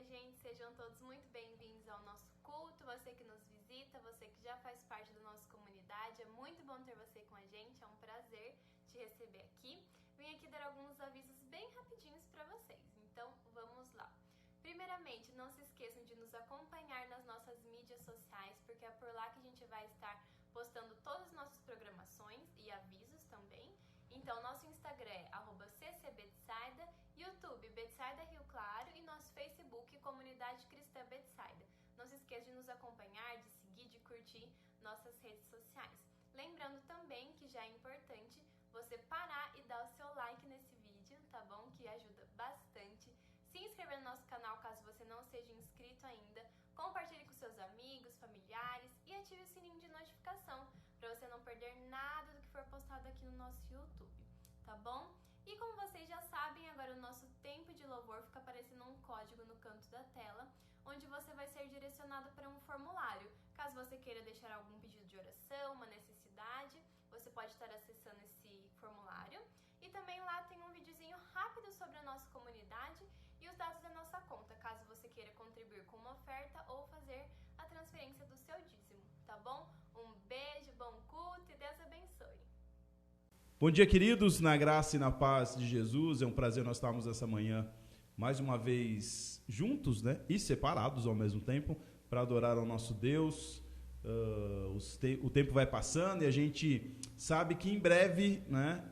gente, sejam todos muito bem-vindos ao nosso culto. Você que nos visita, você que já faz parte da nossa comunidade, é muito bom ter você com a gente, é um prazer te receber aqui. Vim aqui dar alguns avisos bem rapidinhos para vocês, então vamos lá. Primeiramente, não se esqueçam de nos acompanhar nas nossas mídias sociais, porque é por lá que a gente vai estar postando todas as nossas programações e avisos também. Então, nosso Instagram é @ccbetsaida, YouTube Betsaida Rio Claro e nosso Facebook Comunidade Cristã Betsaida. Não se esqueça de nos acompanhar, de seguir, de curtir nossas redes sociais. Lembrando também que já é importante você parar e dar o seu like nesse vídeo, tá bom? Que ajuda bastante. Se inscrever no nosso canal caso você não seja inscrito ainda. Compartilhe com seus amigos, familiares e ative o sininho de notificação para você não perder nada do que for postado aqui no nosso YouTube, tá bom? E como vocês já sabem, agora o nosso tempo de louvor fica aparecendo um código no canto da tela, onde você vai ser direcionado para um formulário. Caso você queira deixar algum pedido de oração, uma necessidade, você pode estar acessando esse formulário. E também lá tem um videozinho rápido sobre a nossa comunidade e os dados da nossa conta, caso você queira contribuir com uma oferta ou fazer a transferência do seu dízimo, tá bom? Um beijo, bom culto e Deus abençoe. Bom dia, queridos, na graça e na paz de Jesus. É um prazer nós estarmos essa manhã mais uma vez juntos, né? E separados ao mesmo tempo para adorar ao nosso Deus. O tempo vai passando e a gente sabe que em breve, né,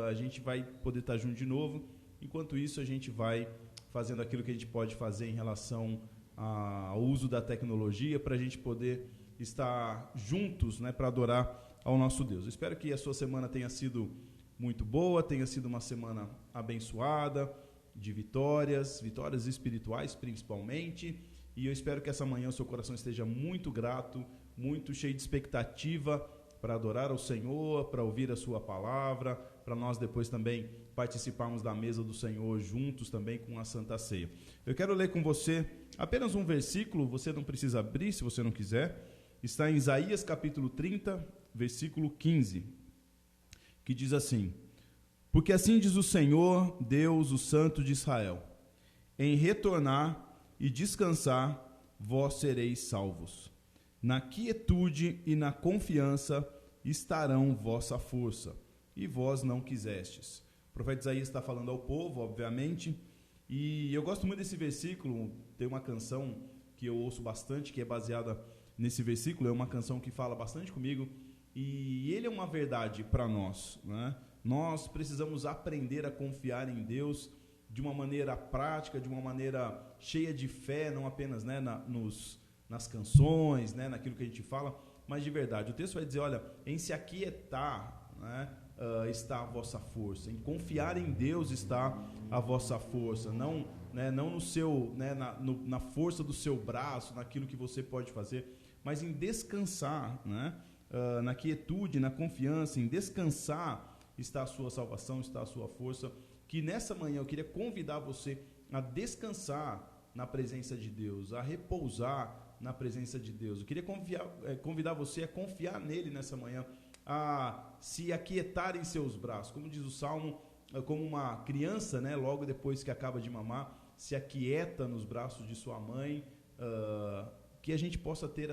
a gente vai poder estar junto de novo. Enquanto isso, a gente vai fazendo aquilo que a gente pode fazer em relação ao uso da tecnologia para a gente poder estar juntos, né, para adorar ao nosso Deus. Eu espero que a sua semana tenha sido muito boa, tenha sido uma semana abençoada, de vitórias espirituais principalmente, e eu espero que essa manhã o seu coração esteja muito grato, muito cheio de expectativa para adorar ao Senhor, para ouvir a sua palavra, para nós depois também participarmos da mesa do Senhor juntos também com a Santa Ceia. Eu quero ler com você apenas um versículo, você não precisa abrir se você não quiser, está em Isaías capítulo 30, versículo 15, que diz assim: porque assim diz o Senhor, Deus, o Santo de Israel, em retornar e descansar, vós sereis salvos. Na quietude e na confiança estarão vossa força, e vós não quisestes. O profeta Isaías está falando ao povo, obviamente, e eu gosto muito desse versículo. Tem uma canção que eu ouço bastante, que é baseada nesse versículo, é uma canção que fala bastante comigo, e ele é uma verdade para nós, né? Nós precisamos aprender a confiar em Deus de uma maneira prática, de uma maneira cheia de fé, não apenas, né, nas canções, né, naquilo que a gente fala, mas de verdade. O texto vai dizer, olha, em se aquietar, né, está a vossa força, em confiar em Deus está a vossa força, não, né, não no seu, né, na força do seu braço, naquilo que você pode fazer, mas em descansar, né, na quietude, na confiança, em descansar está a sua salvação, está a sua força. Que nessa manhã eu queria convidar você a descansar na presença de Deus, a repousar na presença de Deus. Eu queria convidar você a confiar nele nessa manhã, a se aquietar em seus braços, como diz o Salmo, como uma criança, né, logo depois que acaba de mamar, se aquieta nos braços de sua mãe, que a gente possa ter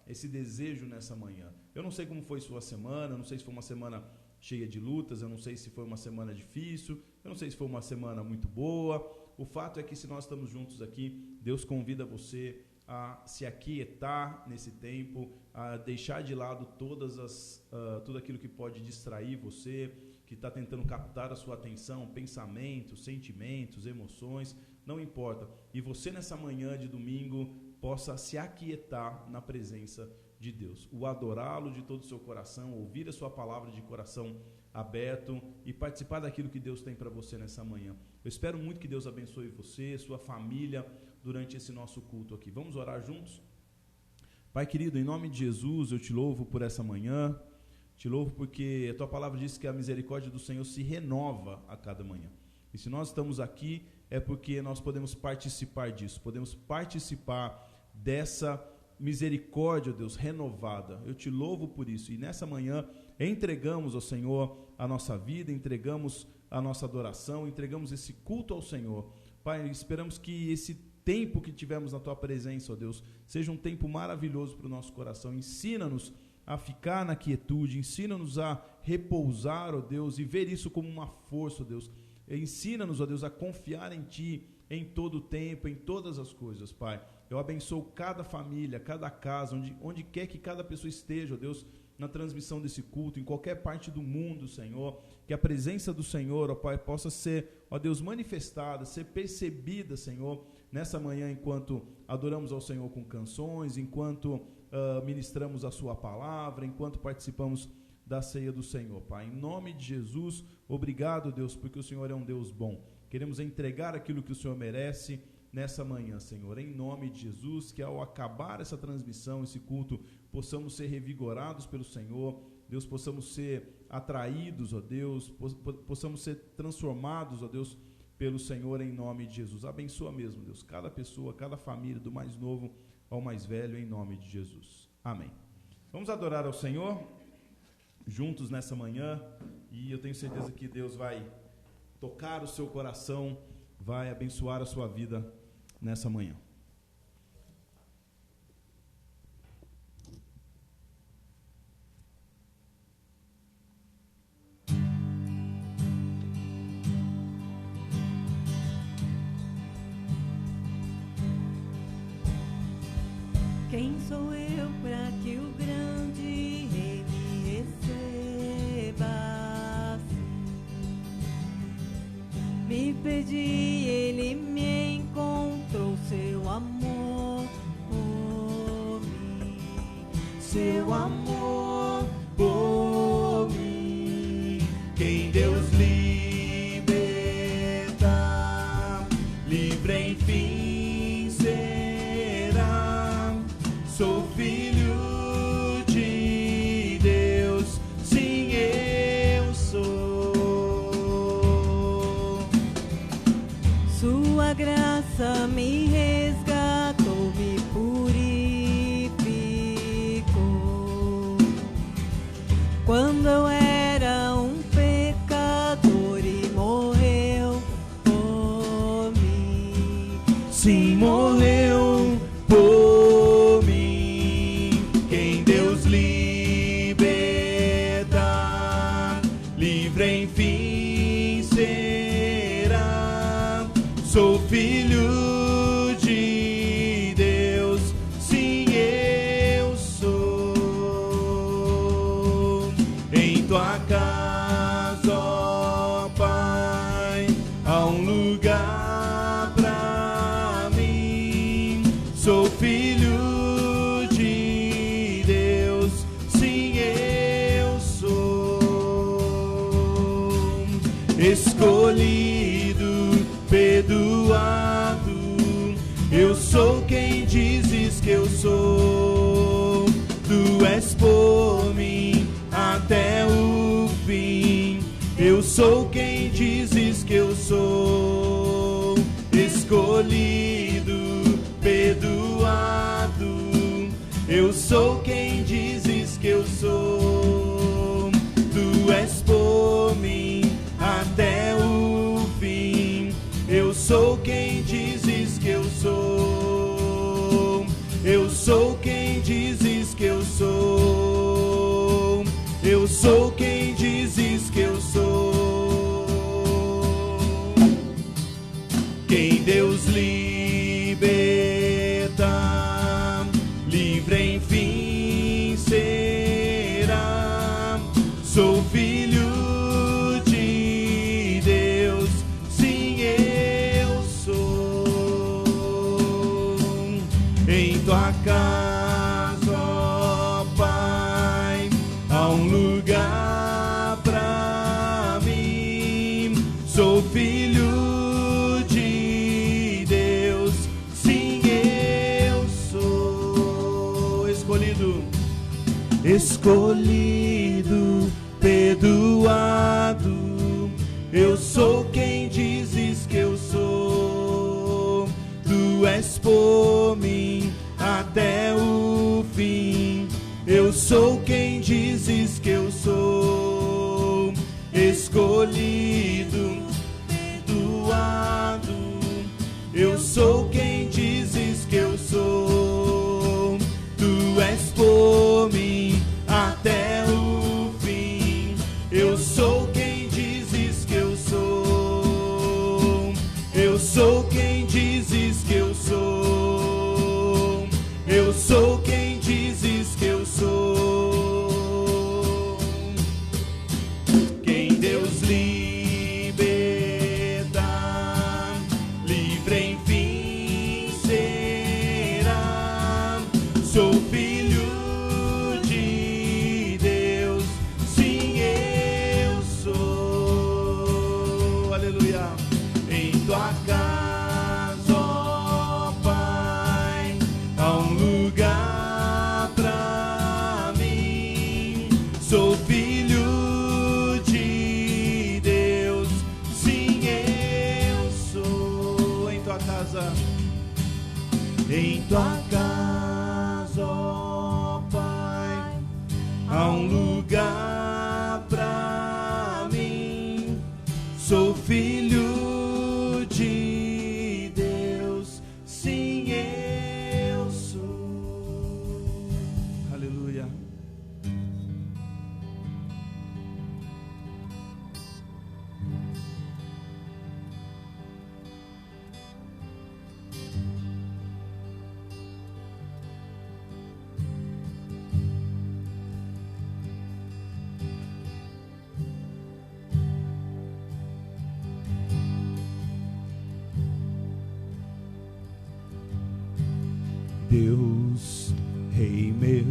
esse desejo nessa manhã. Eu não sei como foi sua semana, eu não sei se foi uma semana cheia de lutas, eu não sei se foi uma semana difícil, eu não sei se foi uma semana muito boa. O fato é que se nós estamos juntos aqui, Deus convida você a se aquietar nesse tempo, a deixar de lado tudo aquilo que pode distrair você, que está tentando captar a sua atenção, pensamentos, sentimentos, emoções, não importa. E você nessa manhã de domingo possa se aquietar na presença de Deus, o adorá-lo de todo o seu coração, ouvir a sua palavra de coração aberto e participar daquilo que Deus tem para você nessa manhã. Eu espero muito que Deus abençoe você, sua família, durante esse nosso culto aqui. Vamos orar juntos? Pai querido, em nome de Jesus, eu te louvo por essa manhã, te louvo porque a tua palavra diz que a misericórdia do Senhor se renova a cada manhã. E se nós estamos aqui, é porque nós podemos participar disso, podemos participar dessa misericórdia, Deus, renovada. Eu te louvo por isso. E nessa manhã entregamos ao Senhor a nossa vida, entregamos a nossa adoração, entregamos esse culto ao Senhor. Pai, esperamos que esse tempo que tivemos na Tua presença, ó Deus, seja um tempo maravilhoso para o nosso coração. Ensina-nos a ficar na quietude, ensina-nos a repousar, ó Deus, e ver isso como uma força, ó Deus. Ensina-nos, ó Deus, a confiar em Ti em todo o tempo, em todas as coisas, Pai. Eu abençoo cada família, cada casa, onde quer que cada pessoa esteja, ó Deus, na transmissão desse culto, em qualquer parte do mundo, Senhor, que a presença do Senhor, ó Pai, possa ser, ó Deus, manifestada, ser percebida, Senhor, nessa manhã, enquanto adoramos ao Senhor com canções, enquanto ministramos a Sua palavra, enquanto participamos da ceia do Senhor, Pai. Em nome de Jesus, obrigado, Deus, porque o Senhor é um Deus bom. Queremos entregar aquilo que o Senhor merece nessa manhã, Senhor, em nome de Jesus, que ao acabar essa transmissão, esse culto, possamos ser revigorados pelo Senhor, Deus, possamos ser atraídos, ó Deus, possamos ser transformados, ó Deus, pelo Senhor, em nome de Jesus. Abençoa mesmo, Deus, cada pessoa, cada família, do mais novo ao mais velho, em nome de Jesus. Amém. Vamos adorar ao Senhor juntos nessa manhã, e eu tenho certeza que Deus vai tocar o seu coração, vai abençoar a sua vida nessa manhã. Quem sou eu para que o grande Rei me receba? Me perdi, Ele me encontrou, seu amor por mim, seu amor por mim. Quem Deus liberta, livre enfim será. Sou filho de Deus, sim, eu sou. Sua graça me resgatou, me purificou. Quando eu era um pecador e morreu por mim, sim, morreu por mim. Livre enfim será. Sou filho de Deus, sim, eu sou. Em tua casa, ó Pai, há um lugar pra mim. Sou filho de Deus, sim, eu sou. Escolhido, perdoado, eu sou quem dizes que eu sou. Tu és por mim até o fim. Eu sou quem dizes que eu sou. Escolhido, perdoado, eu sou quem dizes que eu sou. Tu és por mim até o fim. Eu sou quem dizes que eu sou. Eu sou quem dizes que eu sou. Eu sou quem dizes que eu sou. Quem Deus liberta, livre enfim será. Sou filho de Deus, sim, eu sou. Em tua casa, ó Pai, há um lugar pra mim. Sou filho de Deus, sim, eu sou. Escolhido, perdoado, eu sou quem dizes que eu sou. Tu és por mim até o fim. Eu sou quem dizes que eu sou. Escolhido, perdoado, eu sou quem dizes Em tua casa, ó Pai, há um lugar pra mim. Sou filho de Deus, sim, eu sou. Aleluia. Deus, Rei meu,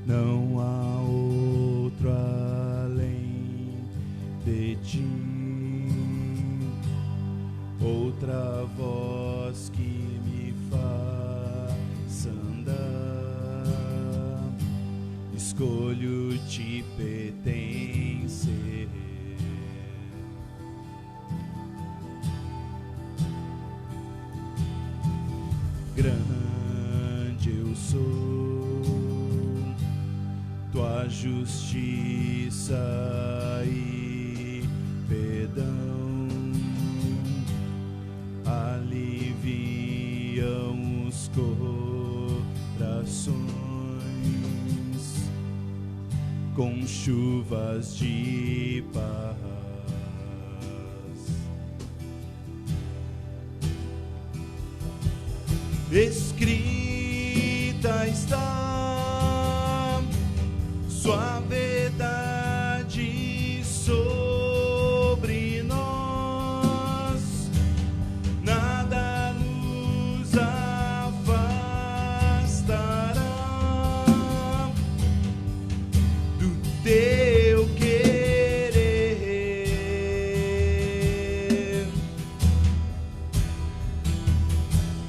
não há outro além de ti, outra voz que me faça andar. Escolho te pertencer. Grande eu sou, tua justiça e perdão aliviam os corações com chuvas de paz. Escrita está sua verdade sobre nós, nada nos afastará do teu querer.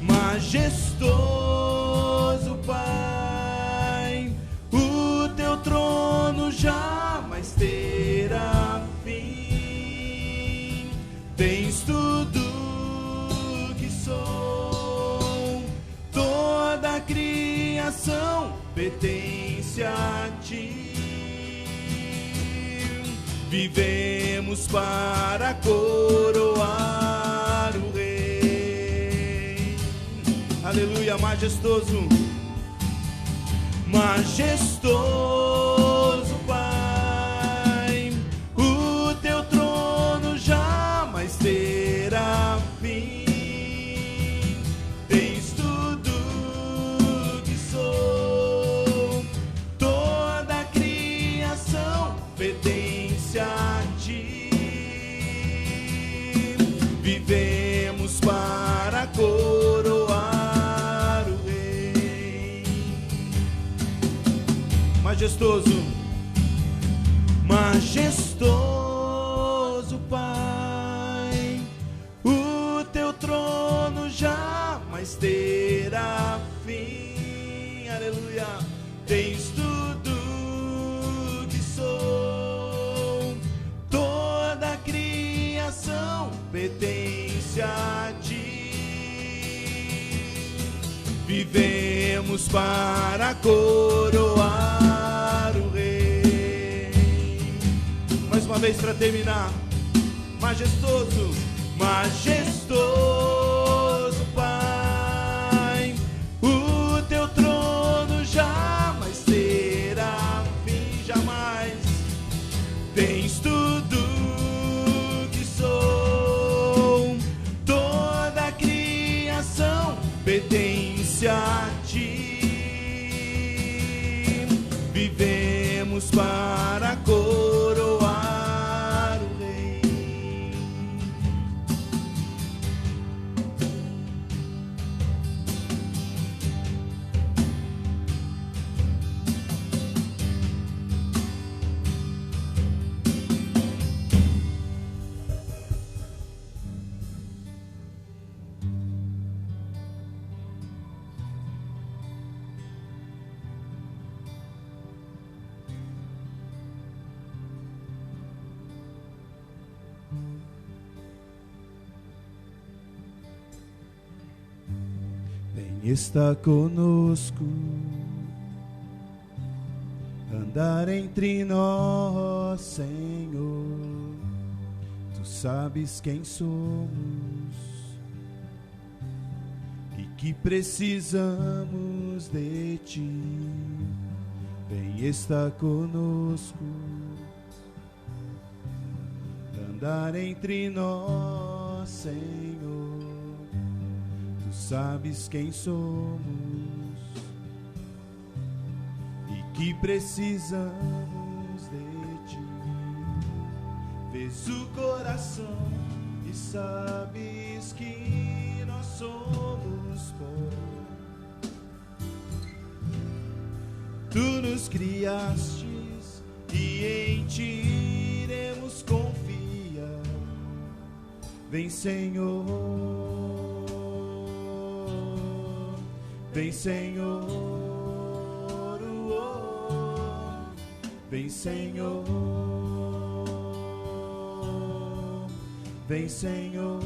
Majestoso Pai, o teu trono jamais terá fim. Tens tudo que sou, toda a criação pertence a ti. Vivemos para coroar o Rei. Aleluia, majestoso, majestoso Pai, o teu trono jamais terá fim. Tens tudo que sou, toda a criação pertence a ti. Vivemos para coroar o Rei. Majestoso, majestoso Pai, o teu trono jamais terá fim. Aleluia. Tens tudo que sou, toda a criação pertence a ti. Vivemos para coroar o Rei. Mais uma vez para terminar. Majestoso, majestoso Pai, o teu trono jamais terá fim, jamais. Tens tudo que sou, toda a criação pertence a ti. Vivemos para coroar o Rei. está conosco, andar entre nós, Senhor. Tu sabes quem somos e que precisamos de Ti. Vem estar conosco, andar entre nós, Senhor. Tu sabes quem somos e que precisamos de Ti. Vês o coração e sabes que nós somos pó. Tu nos criastes e em Ti iremos confiar. Vem, Senhor, vem, Senhor, vem, Senhor, vem, Senhor,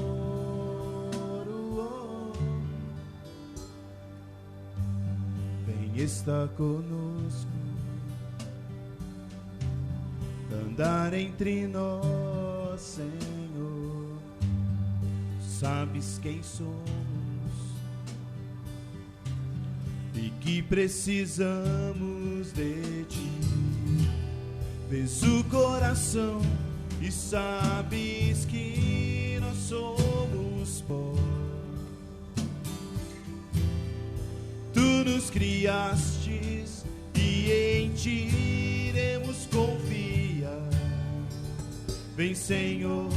vem estar conosco, andar entre nós, Senhor. Sabes quem somos e que precisamos de Ti. Vês o coração e sabes que nós somos pó. Tu nos criastes e em Ti iremos confiar. Vem, Senhor,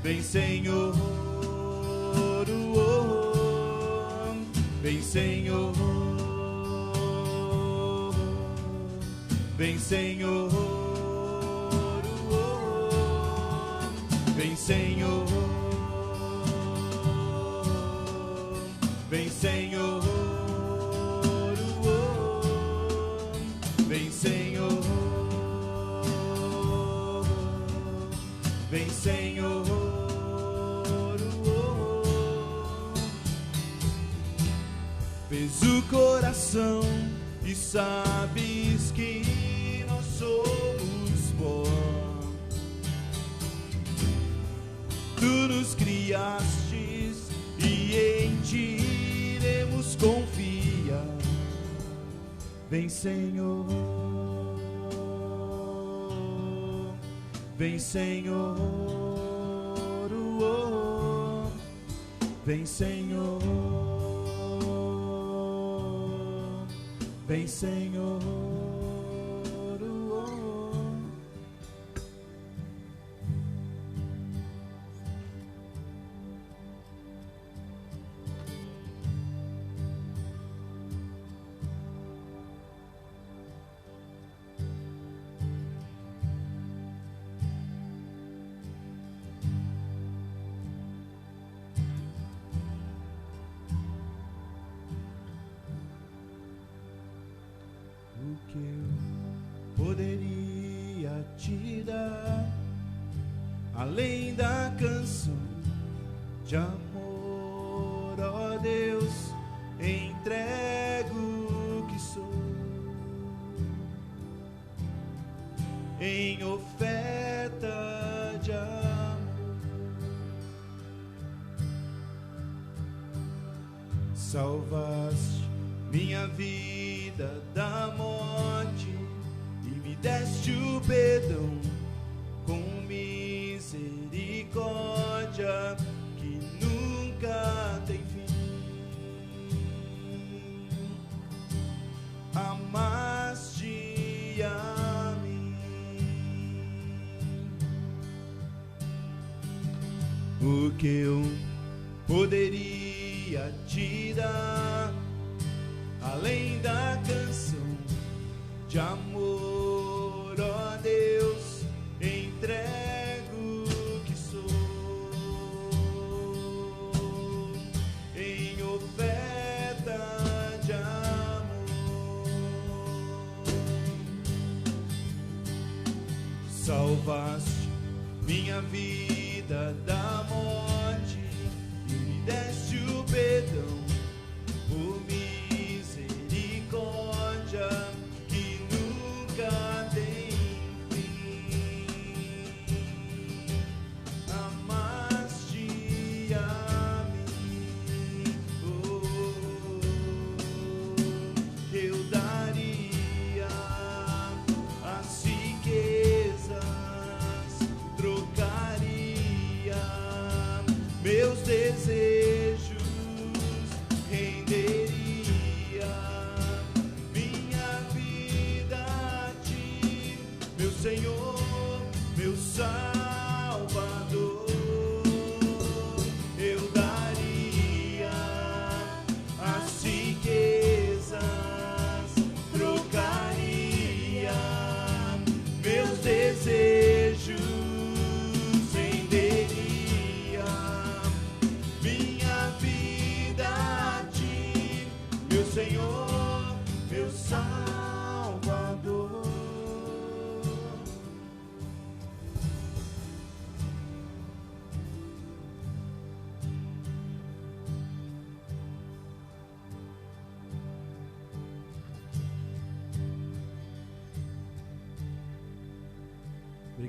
vem, Senhor, vem, Senhor, vem, Senhor, vem, Senhor, vem, Senhor, vem, Senhor, vem, Senhor. Vês o coração e sabes que nós somos pó. Tu nos criastes e em Ti iremos confiar. Vem, Senhor, vem, Senhor, vem, Senhor, vem, Senhor. O que eu poderia Te dar, além da canção de amor, ó Deus, entrego o que sou em oferta de amor. Salvaste minha vida da morte e me deste o perdão com misericórdia que nunca tem fim. Amaste a mim. O que eu poderia Te dar, além da canção de amor, ó Deus, entrego o que sou em oferta de amor. Salvaste minha vida da morte e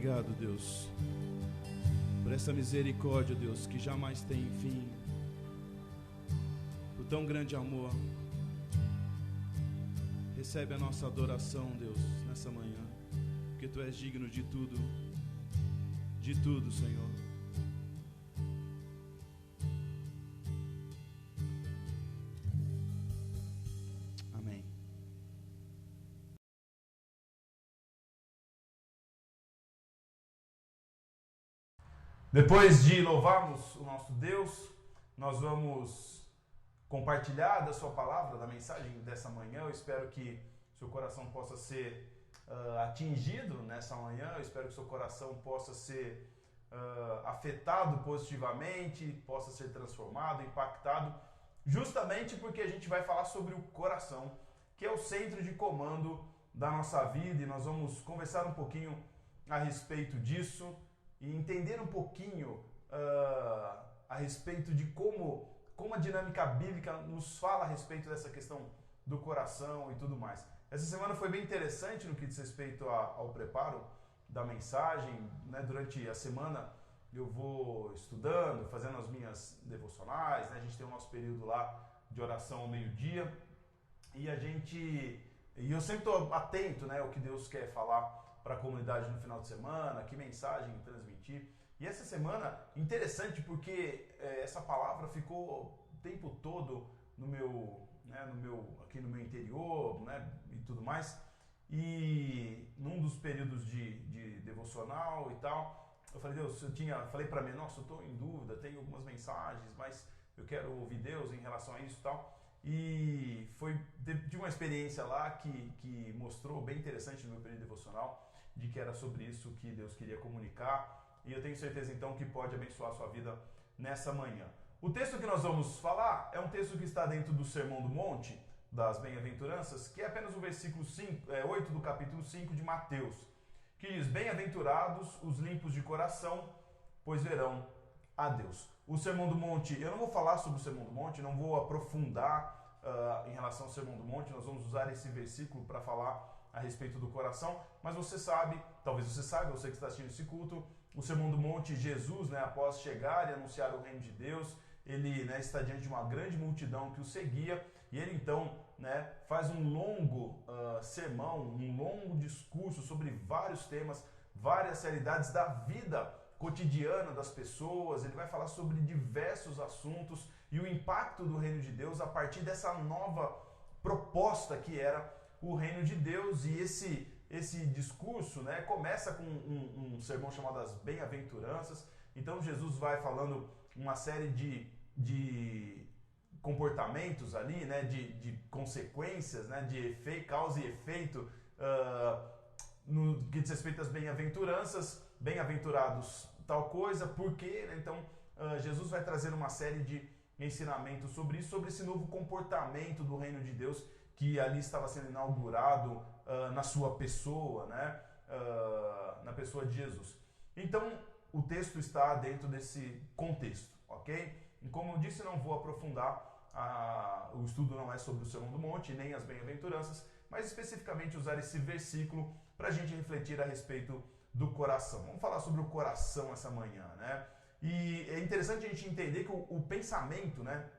obrigado, Deus, por essa misericórdia, Deus, que jamais tem fim, por tão grande amor. Recebe a nossa adoração, Deus, nessa manhã, porque Tu és digno de tudo, Senhor. Amém. Depois de louvarmos o nosso Deus, nós vamos compartilhar da sua palavra, da mensagem dessa manhã. Eu espero que seu coração possa ser atingido nessa manhã. Eu espero que seu coração possa ser afetado positivamente, possa ser transformado, impactado, justamente porque a gente vai falar sobre o coração, que é o centro de comando da nossa vida, e nós vamos conversar um pouquinho a respeito disso e entender um pouquinho a respeito de como a dinâmica bíblica nos fala a respeito dessa questão do coração e tudo mais. Essa semana foi bem interessante no que diz respeito ao preparo da mensagem, né? Durante a semana eu vou estudando, fazendo as minhas devocionais, né? A gente tem o nosso período lá de oração ao meio-dia e eu sempre estou atento, né, ao que Deus quer falar para a comunidade no final de semana, que mensagem transmitir. E essa semana, interessante porque essa palavra ficou o tempo todo aqui no meu interior, né, e tudo mais. E num dos períodos de devocional e tal, eu falei, Deus, falei para mim, nossa, eu estou em dúvida, tenho algumas mensagens, mas eu quero ouvir Deus em relação a isso e tal. E tive uma experiência lá que mostrou bem interessante no meu período devocional, de que era sobre isso que Deus queria comunicar. E eu tenho certeza então que pode abençoar a sua vida nessa manhã. O texto que nós vamos falar é um texto que está dentro do Sermão do Monte, das Bem-aventuranças, que é apenas o versículo 8 do capítulo 5 de Mateus, que diz: Bem-aventurados os limpos de coração, pois verão a Deus. O Sermão do Monte, eu não vou falar sobre o Sermão do Monte, não vou aprofundar em relação ao Sermão do Monte, nós vamos usar esse versículo para falar a respeito do coração, mas você sabe, talvez você saiba, você que está assistindo esse culto, o Sermão do Monte, Jesus, né, após chegar e anunciar o reino de Deus, ele, né, está diante de uma grande multidão que o seguia, e ele então, né, faz um longo sermão, um longo discurso sobre vários temas, várias realidades da vida cotidiana das pessoas. Ele vai falar sobre diversos assuntos e o impacto do reino de Deus a partir dessa nova proposta que era o reino de Deus. E esse discurso, né, começa com um sermão chamado as Bem-aventuranças. Então Jesus vai falando uma série de comportamentos ali, né, de consequências, né, de causa e efeito no que diz respeito às bem-aventuranças. Bem-aventurados tal coisa, por quê? Então Jesus vai trazer uma série de ensinamentos sobre isso, sobre esse novo comportamento do reino de Deus que ali estava sendo inaugurado na sua pessoa, né? Na pessoa de Jesus. Então o texto está dentro desse contexto, ok? E como eu disse, não vou aprofundar, o estudo não é sobre o Sermão do Monte, nem as bem-aventuranças, mas especificamente usar esse versículo para a gente refletir a respeito do coração. Vamos falar sobre o coração essa manhã, né? E é interessante a gente entender que o pensamento, né,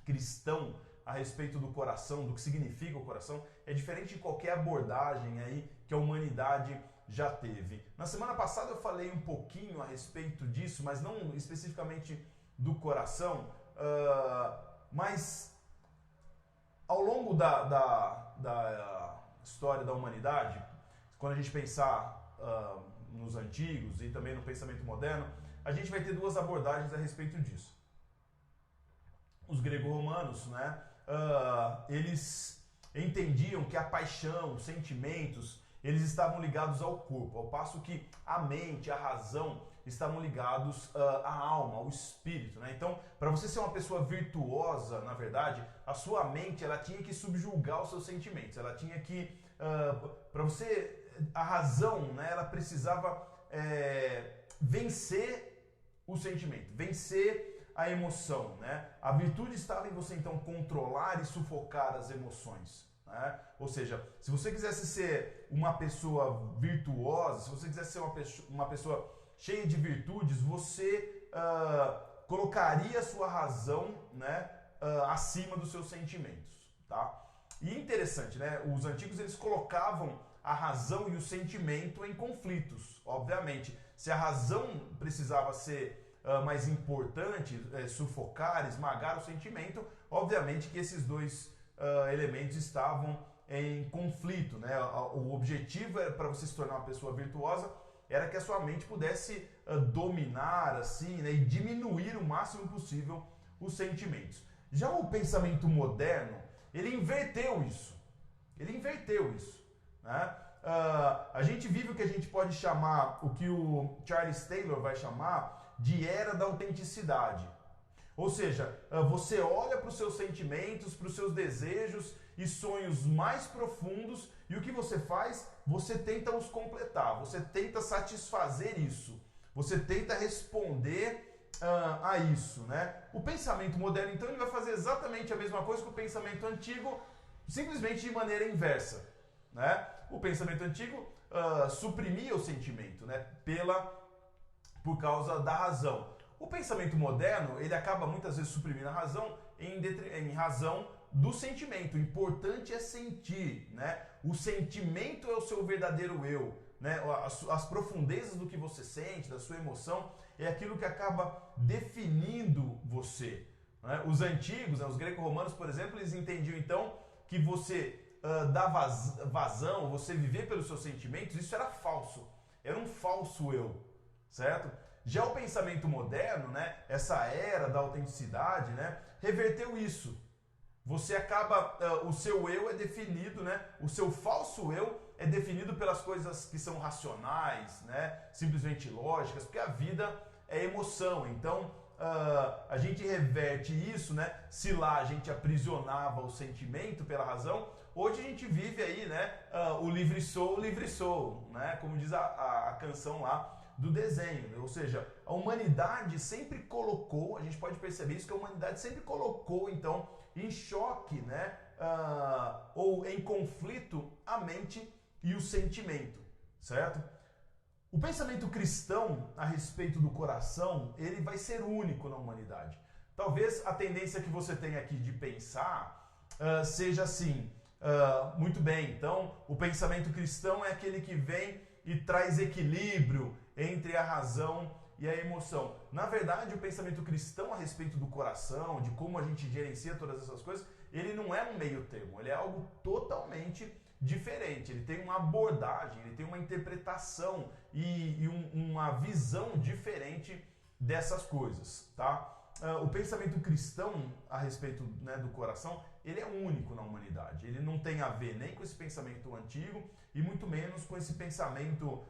cristão a respeito do coração, do que significa o coração, é diferente de qualquer abordagem aí que a humanidade já teve. Na semana passada eu falei um pouquinho a respeito disso, mas não especificamente do coração, mas ao longo da história da humanidade, quando a gente pensar nos antigos e também no pensamento moderno, a gente vai ter duas abordagens a respeito disso. Os grego-romanos, né, eles entendiam que a paixão, os sentimentos, eles estavam ligados ao corpo, ao passo que a mente, a razão, estavam ligados à alma, ao espírito, né? Então, para você ser uma pessoa virtuosa, na verdade, a sua mente, ela tinha que subjugar os seus sentimentos, ela tinha que, para você, a razão, né, ela precisava vencer o sentimento, vencer a emoção, né? A virtude estava em você então controlar e sufocar as emoções. né? Ou seja, se você quisesse ser uma pessoa virtuosa, se você quisesse ser uma pessoa cheia de virtudes, você colocaria a sua razão, né, acima dos seus sentimentos, tá? E interessante, né? Os antigos eles colocavam a razão e o sentimento em conflitos, obviamente. Se a razão precisava ser mais importante, sufocar, esmagar o sentimento, obviamente que esses dois elementos estavam em conflito, né? O objetivo era, para você se tornar uma pessoa virtuosa, era que a sua mente pudesse dominar assim, né? E diminuir o máximo possível os sentimentos. Já o pensamento moderno, ele inverteu isso. Né? A gente vive o que a gente pode chamar, o que o Charles Taylor vai chamar de era da autenticidade. Ou seja, você olha para os seus sentimentos, para os seus desejos e sonhos mais profundos e o que você faz? Você tenta os completar, você tenta satisfazer isso, você tenta responder a isso, né? O pensamento moderno, então, ele vai fazer exatamente a mesma coisa que o pensamento antigo, simplesmente de maneira inversa, né? O pensamento antigo suprimia o sentimento, né? Por causa da razão. O pensamento moderno, ele acaba muitas vezes suprimindo a razão em razão do sentimento. O importante é sentir, né? O sentimento é o seu verdadeiro eu, né? As profundezas do que você sente, da sua emoção, é aquilo que acaba definindo você, né? Os antigos, né, os greco-romanos, por exemplo, eles entendiam então que você dar vazão, você viver pelos seus sentimentos, isso era falso, era um falso eu, certo? Já o pensamento moderno, né, essa era da autenticidade, né, reverteu isso. Você acaba, o seu eu é definido, né, o seu falso eu é definido pelas coisas que são racionais, né, simplesmente lógicas, porque a vida é emoção. Então, a gente reverte isso, né, se lá a gente aprisionava o sentimento pela razão, hoje a gente vive aí, né, o livre sou, né, como diz a canção lá do desenho. Ou seja, a humanidade sempre colocou, a gente pode perceber isso, que a humanidade sempre colocou, então, em choque, né, ou em conflito a mente e o sentimento, certo? O pensamento cristão a respeito do coração, ele vai ser único na humanidade. Talvez a tendência que você tem aqui de pensar seja assim, muito bem, então o pensamento cristão é aquele que vem e traz equilíbrio entre a razão e a emoção. Na verdade, o pensamento cristão a respeito do coração, de como a gente gerencia todas essas coisas, ele não é um meio termo, ele é algo totalmente diferente. Ele tem uma abordagem, ele tem uma interpretação e uma visão diferente dessas coisas, tá? O pensamento cristão a respeito, né, do coração, ele é único na humanidade. Ele não tem a ver nem com esse pensamento antigo e muito menos com esse pensamento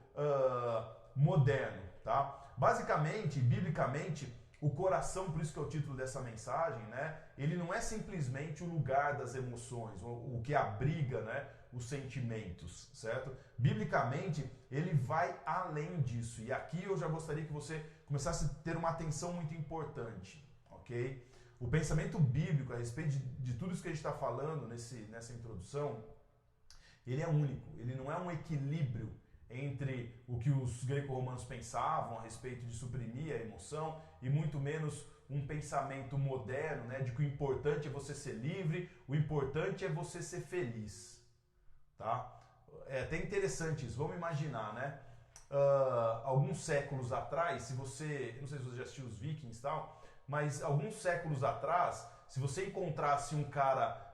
moderno, tá? Basicamente, biblicamente, o coração, por isso que é o título dessa mensagem, né? Ele não é simplesmente o lugar das emoções, o que abriga, né, os sentimentos, certo? Biblicamente, ele vai além disso. E aqui eu já gostaria que você começasse a ter uma atenção muito importante, ok? O pensamento bíblico a respeito de tudo isso que a gente está falando nessa introdução, ele é único. Ele não é um equilíbrio entre o que os greco-romanos pensavam a respeito de suprimir a emoção e muito menos um pensamento moderno, né, de que o importante é você ser livre, o importante é você ser feliz, tá? É até interessante isso. Vamos imaginar, né? Alguns séculos atrás, se você, não sei se você já assistiu os Vikings e tal, mas alguns séculos atrás, se você encontrasse um cara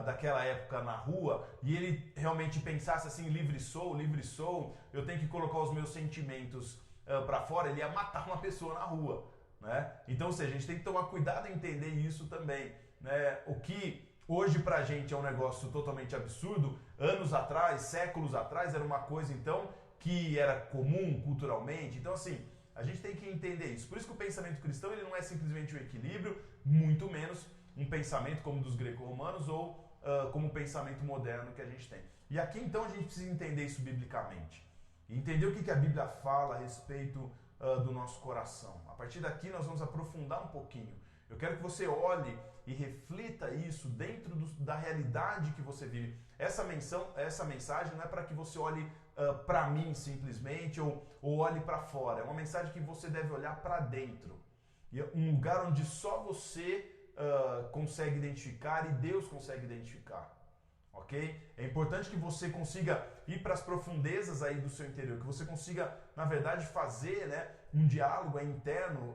daquela época na rua e ele realmente pensasse assim, livre sou, eu tenho que colocar os meus sentimentos para fora, ele ia matar uma pessoa na rua, né? Então, ou seja, a gente tem que tomar cuidado em entender isso também, né? O que hoje pra gente é um negócio totalmente absurdo, anos atrás, séculos atrás, era uma coisa então que era comum culturalmente. Então, assim, a gente tem que entender isso. Por isso que o pensamento cristão, ele não é simplesmente um equilíbrio, muito menos um pensamento como dos greco-romanos ou como o pensamento moderno que a gente tem. E aqui então a gente precisa entender isso biblicamente. E entender o que a Bíblia fala a respeito do nosso coração. A partir daqui nós vamos aprofundar um pouquinho Eu quero que você olhe e reflita isso dentro da realidade que você vive. Essa mensagem não é para que você olhe para mim simplesmente ou olhe para fora. É uma mensagem que você deve olhar para dentro. E é um lugar onde só você consegue identificar e Deus consegue identificar. Ok? É importante que você consiga ir para as profundezas aí do seu interior, que você consiga, na verdade, fazer, né, um diálogo interno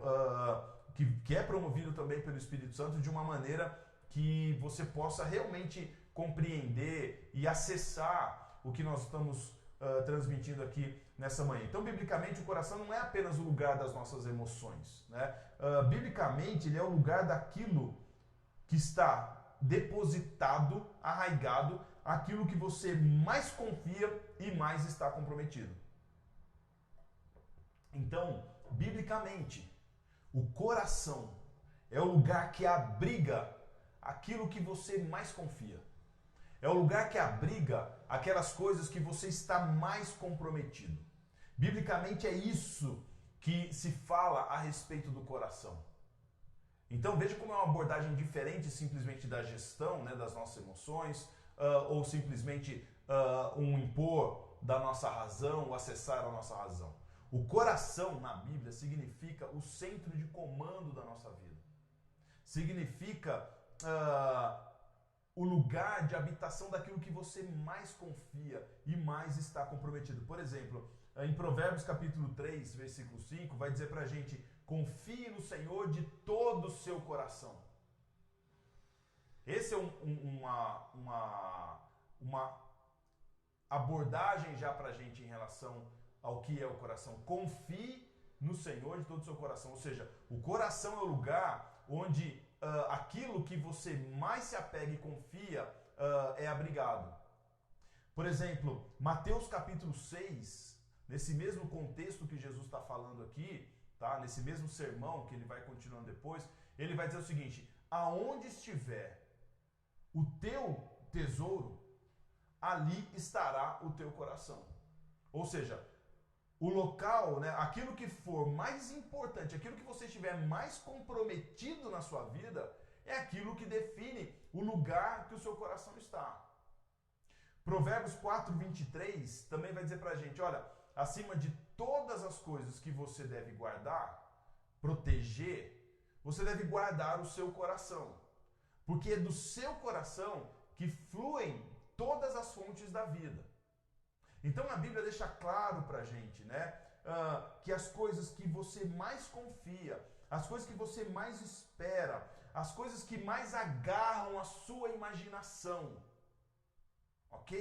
que é promovido também pelo Espírito Santo de uma maneira que você possa realmente compreender e acessar o que nós estamos transmitindo aqui nessa manhã. Então, biblicamente, o coração não é apenas o lugar das nossas emoções, né? Biblicamente, ele é o lugar daquilo que está depositado, arraigado, aquilo que você mais confia e mais está comprometido. Então, biblicamente, o coração é o lugar que abriga aquilo que você mais confia. É o lugar que abriga aquelas coisas que você está mais comprometido. Biblicamente é isso que se fala a respeito do coração. Então veja como é uma abordagem diferente simplesmente da gestão, né, das nossas emoções, ou simplesmente um impor da nossa razão, ou acessar a nossa razão. O coração na Bíblia significa o centro de comando da nossa vida. Significa o lugar de habitação daquilo que você mais confia e mais está comprometido. Por exemplo, em Provérbios capítulo 3, versículo 5, vai dizer pra gente: confie no Senhor de todo o seu coração. Esse é uma abordagem já pra gente em relação ao que é o coração. Confie no Senhor de todo o seu coração. Ou seja, o coração é o lugar onde aquilo que você mais se apega e confia é abrigado. Por exemplo, Mateus capítulo 6, nesse mesmo contexto que Jesus está falando aqui, tá? Nesse mesmo sermão que ele vai continuando depois, ele vai dizer o seguinte: aonde estiver o teu tesouro, ali estará o teu coração. Ou seja, o local, né, aquilo que for mais importante, aquilo que você estiver mais comprometido na sua vida, é aquilo que define o lugar que o seu coração está. Provérbios 4, 23 também vai dizer pra gente: olha, acima de todas as coisas que você deve guardar, proteger, você deve guardar o seu coração. Porque é do seu coração que fluem todas as fontes da vida. Então a Bíblia deixa claro pra gente, né, que as coisas que você mais confia, as coisas que você mais espera, as coisas que mais agarram a sua imaginação, ok?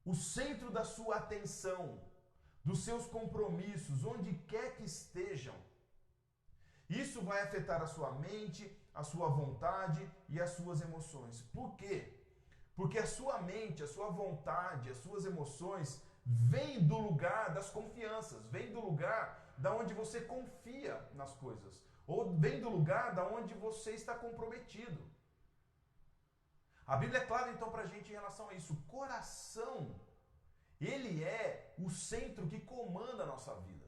O centro da sua atenção, dos seus compromissos, onde quer que estejam, isso vai afetar a sua mente, a sua vontade e as suas emoções. Por quê? Porque a sua mente, a sua vontade, as suas emoções vêm do lugar das confianças, vêm do lugar da onde você confia nas coisas, ou vem do lugar da onde você está comprometido. A Bíblia é clara então pra gente em relação a isso. O coração, ele é o centro que comanda a nossa vida.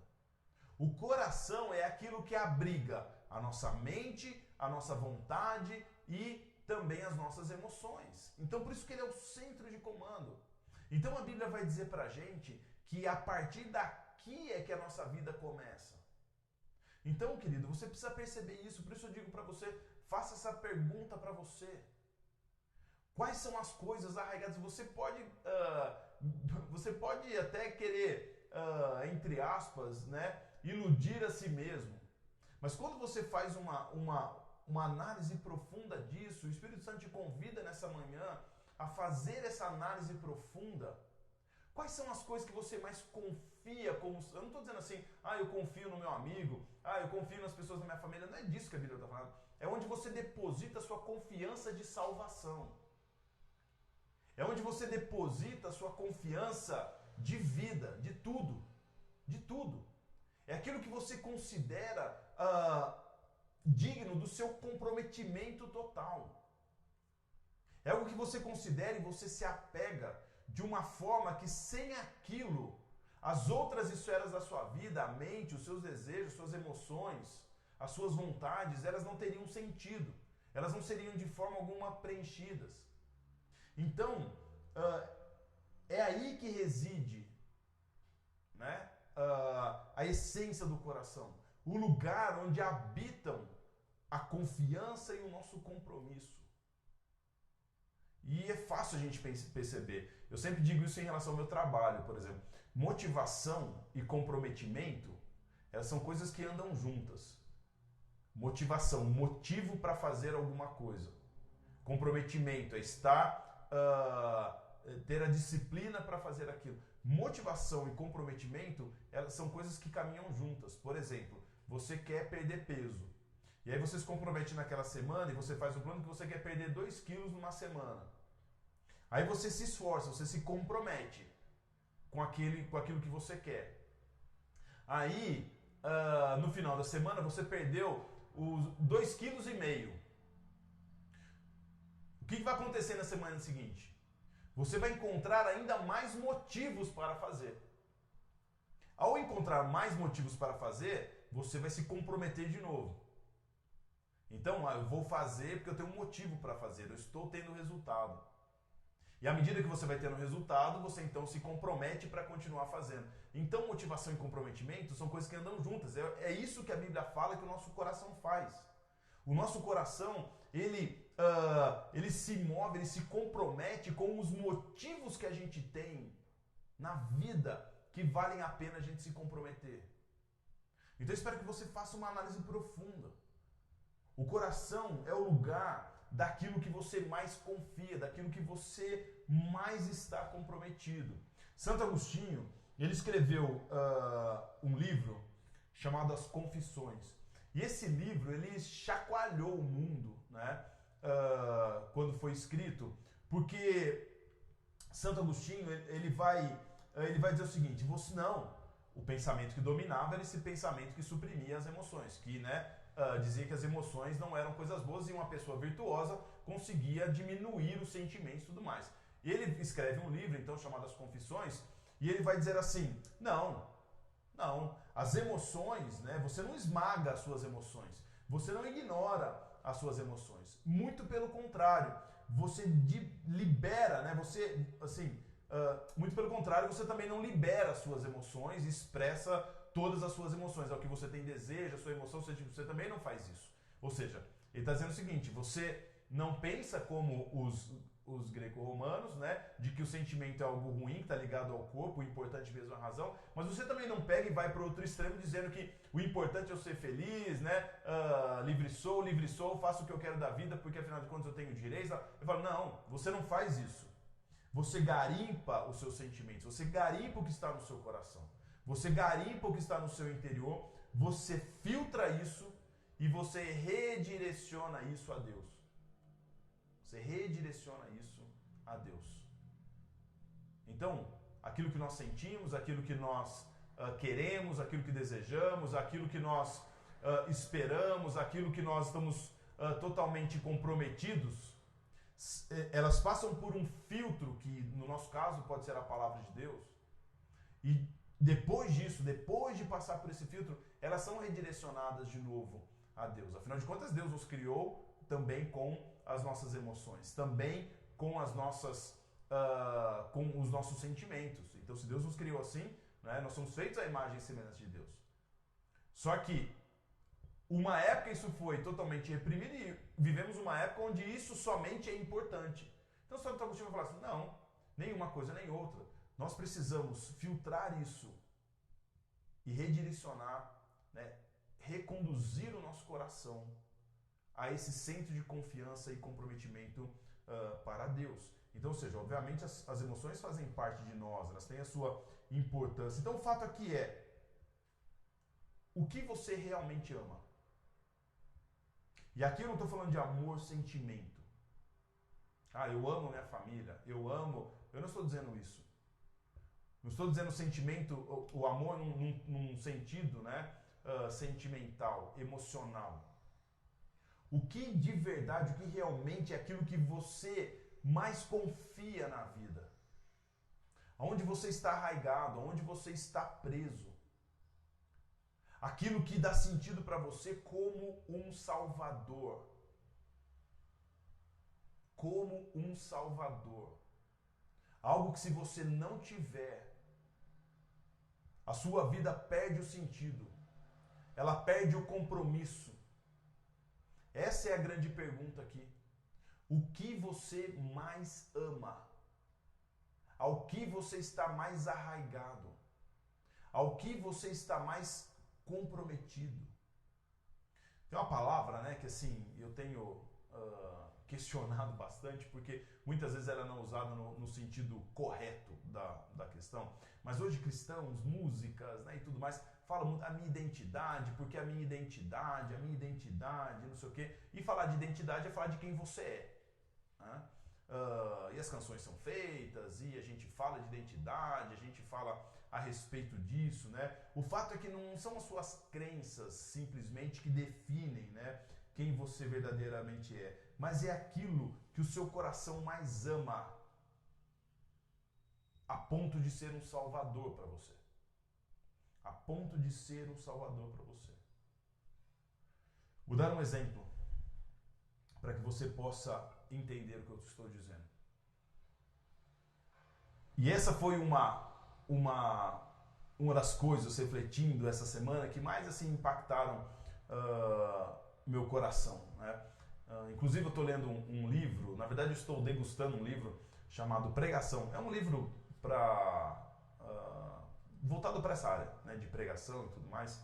O coração é aquilo que abriga a nossa mente, a nossa vontade e também as nossas emoções. Então por isso que ele é o centro de comando. Então a Bíblia vai dizer pra gente que a partir daqui é que a nossa vida começa. Então, querido, você precisa perceber isso. Por isso eu digo pra você, faça essa pergunta pra você. Quais são as coisas arraigadas? Você pode até querer, entre aspas, né, iludir a si mesmo. Mas quando você faz uma análise profunda disso, o Espírito Santo te convida nessa manhã a fazer essa análise profunda. Quais são as coisas que você mais confia? Eu não estou dizendo assim, eu confio no meu amigo, eu confio nas pessoas da minha família. Não é disso que a Bíblia está falando. É onde você deposita a sua confiança de salvação. É onde você deposita a sua confiança de vida, de tudo. De tudo. É aquilo que você considera digno do seu comprometimento total. É algo que você considera e você se apega de uma forma que sem aquilo, as outras esferas da sua vida, a mente, os seus desejos, suas emoções, as suas vontades, elas não teriam sentido. Elas não seriam de forma alguma preenchidas. Então, é aí que reside, né, a essência do coração. O lugar onde habitam a confiança e o nosso compromisso. E é fácil a gente perceber. Eu sempre digo isso em relação ao meu trabalho, por exemplo. Motivação e comprometimento, elas são coisas que andam juntas. Motivação, motivo para fazer alguma coisa. Comprometimento é ter a disciplina para fazer aquilo. Motivação e comprometimento, elas são coisas que caminham juntas. Por exemplo, você quer perder peso. E aí você se compromete naquela semana e você faz um plano que você quer perder 2 quilos numa semana. Aí você se esforça, você se compromete com aquilo que você quer. Aí, no final da semana, você perdeu os 2,5 kg. O que vai acontecer na semana seguinte? Você vai encontrar ainda mais motivos para fazer. Ao encontrar mais motivos para fazer, você vai se comprometer de novo. Então, eu vou fazer porque eu tenho um motivo para fazer, eu estou tendo resultado. E à medida que você vai tendo resultado, você então se compromete para continuar fazendo. Então, motivação e comprometimento são coisas que andam juntas. É isso que a Bíblia fala que o nosso coração faz. O nosso coração, ele se move, ele se compromete com os motivos que a gente tem na vida que valem a pena a gente se comprometer. Então, eu espero que você faça uma análise profunda. O coração é o lugar daquilo que você mais confia, daquilo que você mais está comprometido. Santo Agostinho, ele escreveu um livro chamado As Confissões. E esse livro, ele chacoalhou o mundo, né, quando foi escrito, porque Santo Agostinho, ele vai dizer o seguinte, o pensamento que dominava era esse pensamento que suprimia as emoções, que, né, dizia que as emoções não eram coisas boas e uma pessoa virtuosa conseguia diminuir os sentimentos e tudo mais. E ele escreve um livro, então, chamado As Confissões, e ele vai dizer assim, não, as emoções, né, você não esmaga as suas emoções, você não ignora as suas emoções, muito pelo contrário, você libera, né, muito pelo contrário, você também não libera as suas emoções, expressa todas as suas emoções, é o que você tem desejo, a sua emoção, você também não faz isso. Ou seja, ele está dizendo o seguinte, você não pensa como os greco-romanos, né, de que o sentimento é algo ruim, que está ligado ao corpo, o importante mesmo é a razão, mas você também não pega e vai para o outro extremo dizendo que o importante é eu ser feliz, né, livre sou, faço o que eu quero da vida, porque afinal de contas eu tenho direito. Eu falo, não, você não faz isso. Você garimpa os seus sentimentos, você garimpa o que está no seu coração. Você garimpa o que está no seu interior, você filtra isso e você redireciona isso a Deus. Você redireciona isso a Deus. Então, aquilo que nós sentimos, aquilo que nós queremos, aquilo que desejamos, aquilo que nós esperamos, aquilo que nós estamos totalmente comprometidos, elas passam por um filtro que, no nosso caso, pode ser a palavra de Deus. E depois disso, depois de passar por esse filtro, elas são redirecionadas de novo a Deus. Afinal de contas, Deus nos criou também com as nossas emoções, também com com os nossos sentimentos. Então, se Deus nos criou assim, né, nós somos feitos à imagem e semelhança de Deus. Só que, uma época isso foi totalmente reprimido e vivemos uma época onde isso somente é importante. Então, o Santo Agostinho vai falar assim, não, nenhuma coisa nem outra. Nós precisamos filtrar isso e redirecionar, né, reconduzir o nosso coração a esse centro de confiança e comprometimento para Deus. Então, ou seja, obviamente as emoções fazem parte de nós, elas têm a sua importância. Então, o fato aqui é, o que você realmente ama? E aqui eu não estou falando de amor, sentimento. Eu amo minha família, eu não estou dizendo isso. Não estou dizendo sentimento, o amor num sentido, né, sentimental, emocional. O que de verdade, o que realmente é aquilo que você mais confia na vida? Aonde você está arraigado, aonde você está preso? aquilo que dá sentido para você como um salvador. Como um salvador. Algo que se você não tiver, a sua vida perde o sentido. Ela perde o compromisso. Essa é a grande pergunta aqui. O que você mais ama? Ao que você está mais arraigado? Ao que você está mais comprometido? Tem uma palavra, né, que assim, eu tenho questionado bastante, porque muitas vezes ela não é usada no sentido correto da questão. Mas hoje cristãos, músicas, né, e tudo mais, falam muito a minha identidade, porque a minha identidade, não sei o quê. E falar de identidade é falar de quem você é. Né? E as canções são feitas, e a gente fala de identidade, a gente fala a respeito disso, né? O fato é que não são as suas crenças simplesmente que definem, né, quem você verdadeiramente é, mas é aquilo que o seu coração mais ama, a ponto de ser um salvador para você. A ponto de ser um salvador para você. Vou dar um exemplo para que você possa entender o que eu estou dizendo. E essa foi uma das coisas, refletindo essa semana, que mais assim impactaram meu coração, né? Inclusive eu estou lendo um livro, na verdade eu estou degustando um livro chamado Pregação. É um livro voltado para essa área, né, de pregação e tudo mais.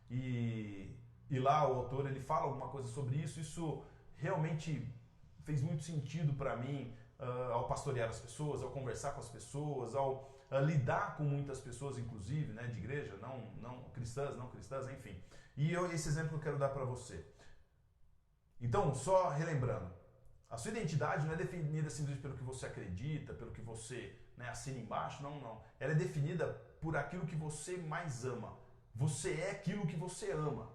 E lá o autor ele fala alguma coisa sobre isso. Isso realmente fez muito sentido para mim ao pastorear as pessoas, ao conversar com as pessoas, ao lidar com muitas pessoas, inclusive, né, de igreja, não cristãs, enfim. E esse exemplo eu quero dar para você. Então, só relembrando, a sua identidade não é definida simplesmente pelo que você acredita, pelo que você, né, assina embaixo, não. Ela é definida por aquilo que você mais ama. Você é aquilo que você ama.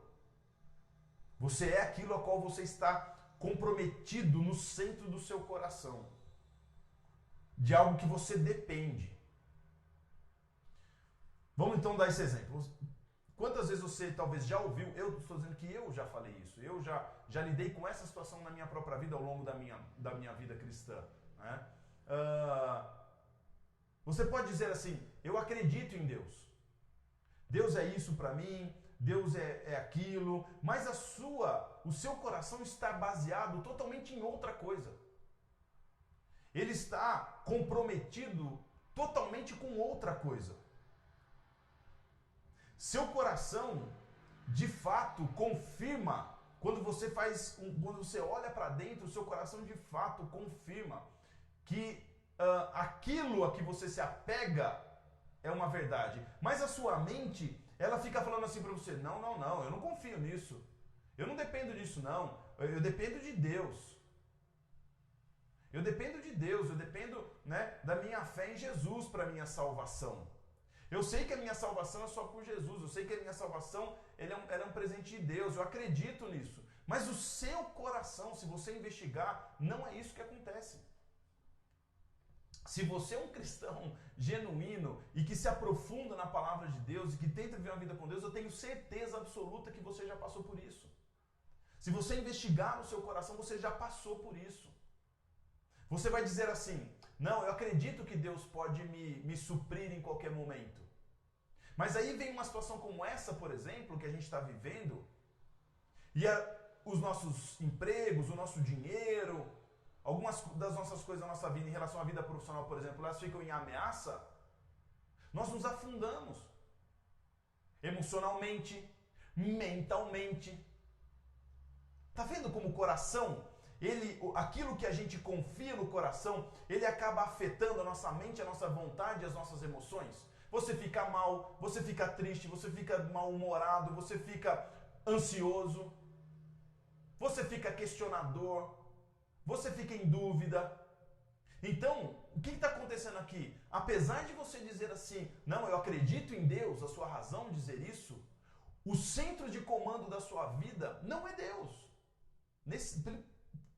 Você é aquilo a qual você está comprometido no centro do seu coração. De algo que você depende. Vamos então dar esse exemplo. Quantas vezes você talvez já ouviu, eu estou dizendo que eu já falei isso, eu já lidei com essa situação na minha própria vida ao longo da minha vida cristã, né? Você pode dizer assim, eu acredito em Deus. Deus é isso para mim, Deus é aquilo, mas o seu coração está baseado totalmente em outra coisa. Ele está comprometido totalmente com outra coisa. Seu coração, de fato, confirma, quando você olha para dentro, o seu coração de fato confirma que aquilo a que você se apega é uma verdade. Mas a sua mente, ela fica falando assim para você, não, eu não confio nisso. Eu não dependo disso, não. Eu dependo de Deus. Eu dependo, né, da minha fé em Jesus para minha salvação. Eu sei que a minha salvação é só por Jesus. Eu sei que a minha salvação ela é um presente de Deus. Eu acredito nisso. Mas o seu coração, se você investigar, não é isso que acontece. Se você é um cristão genuíno e que se aprofunda na palavra de Deus e que tenta viver uma vida com Deus, eu tenho certeza absoluta que você já passou por isso. Se você investigar no seu coração, você já passou por isso. Você vai dizer assim, não, eu acredito que Deus pode me suprir em qualquer momento. Mas aí vem uma situação como essa, por exemplo, que a gente está vivendo, e os nossos empregos, o nosso dinheiro, algumas das nossas coisas da nossa vida em relação à vida profissional, por exemplo, elas ficam em ameaça, nós nos afundamos. Emocionalmente, mentalmente. Tá vendo como o coração, aquilo que a gente confia no coração, ele acaba afetando a nossa mente, a nossa vontade e as nossas emoções? Você fica mal, você fica triste, você fica mal-humorado, você fica ansioso, você fica questionador, você fica em dúvida. Então, o que está acontecendo aqui? Apesar de você dizer assim, não, eu acredito em Deus, a sua razão de dizer isso, o centro de comando da sua vida não é Deus.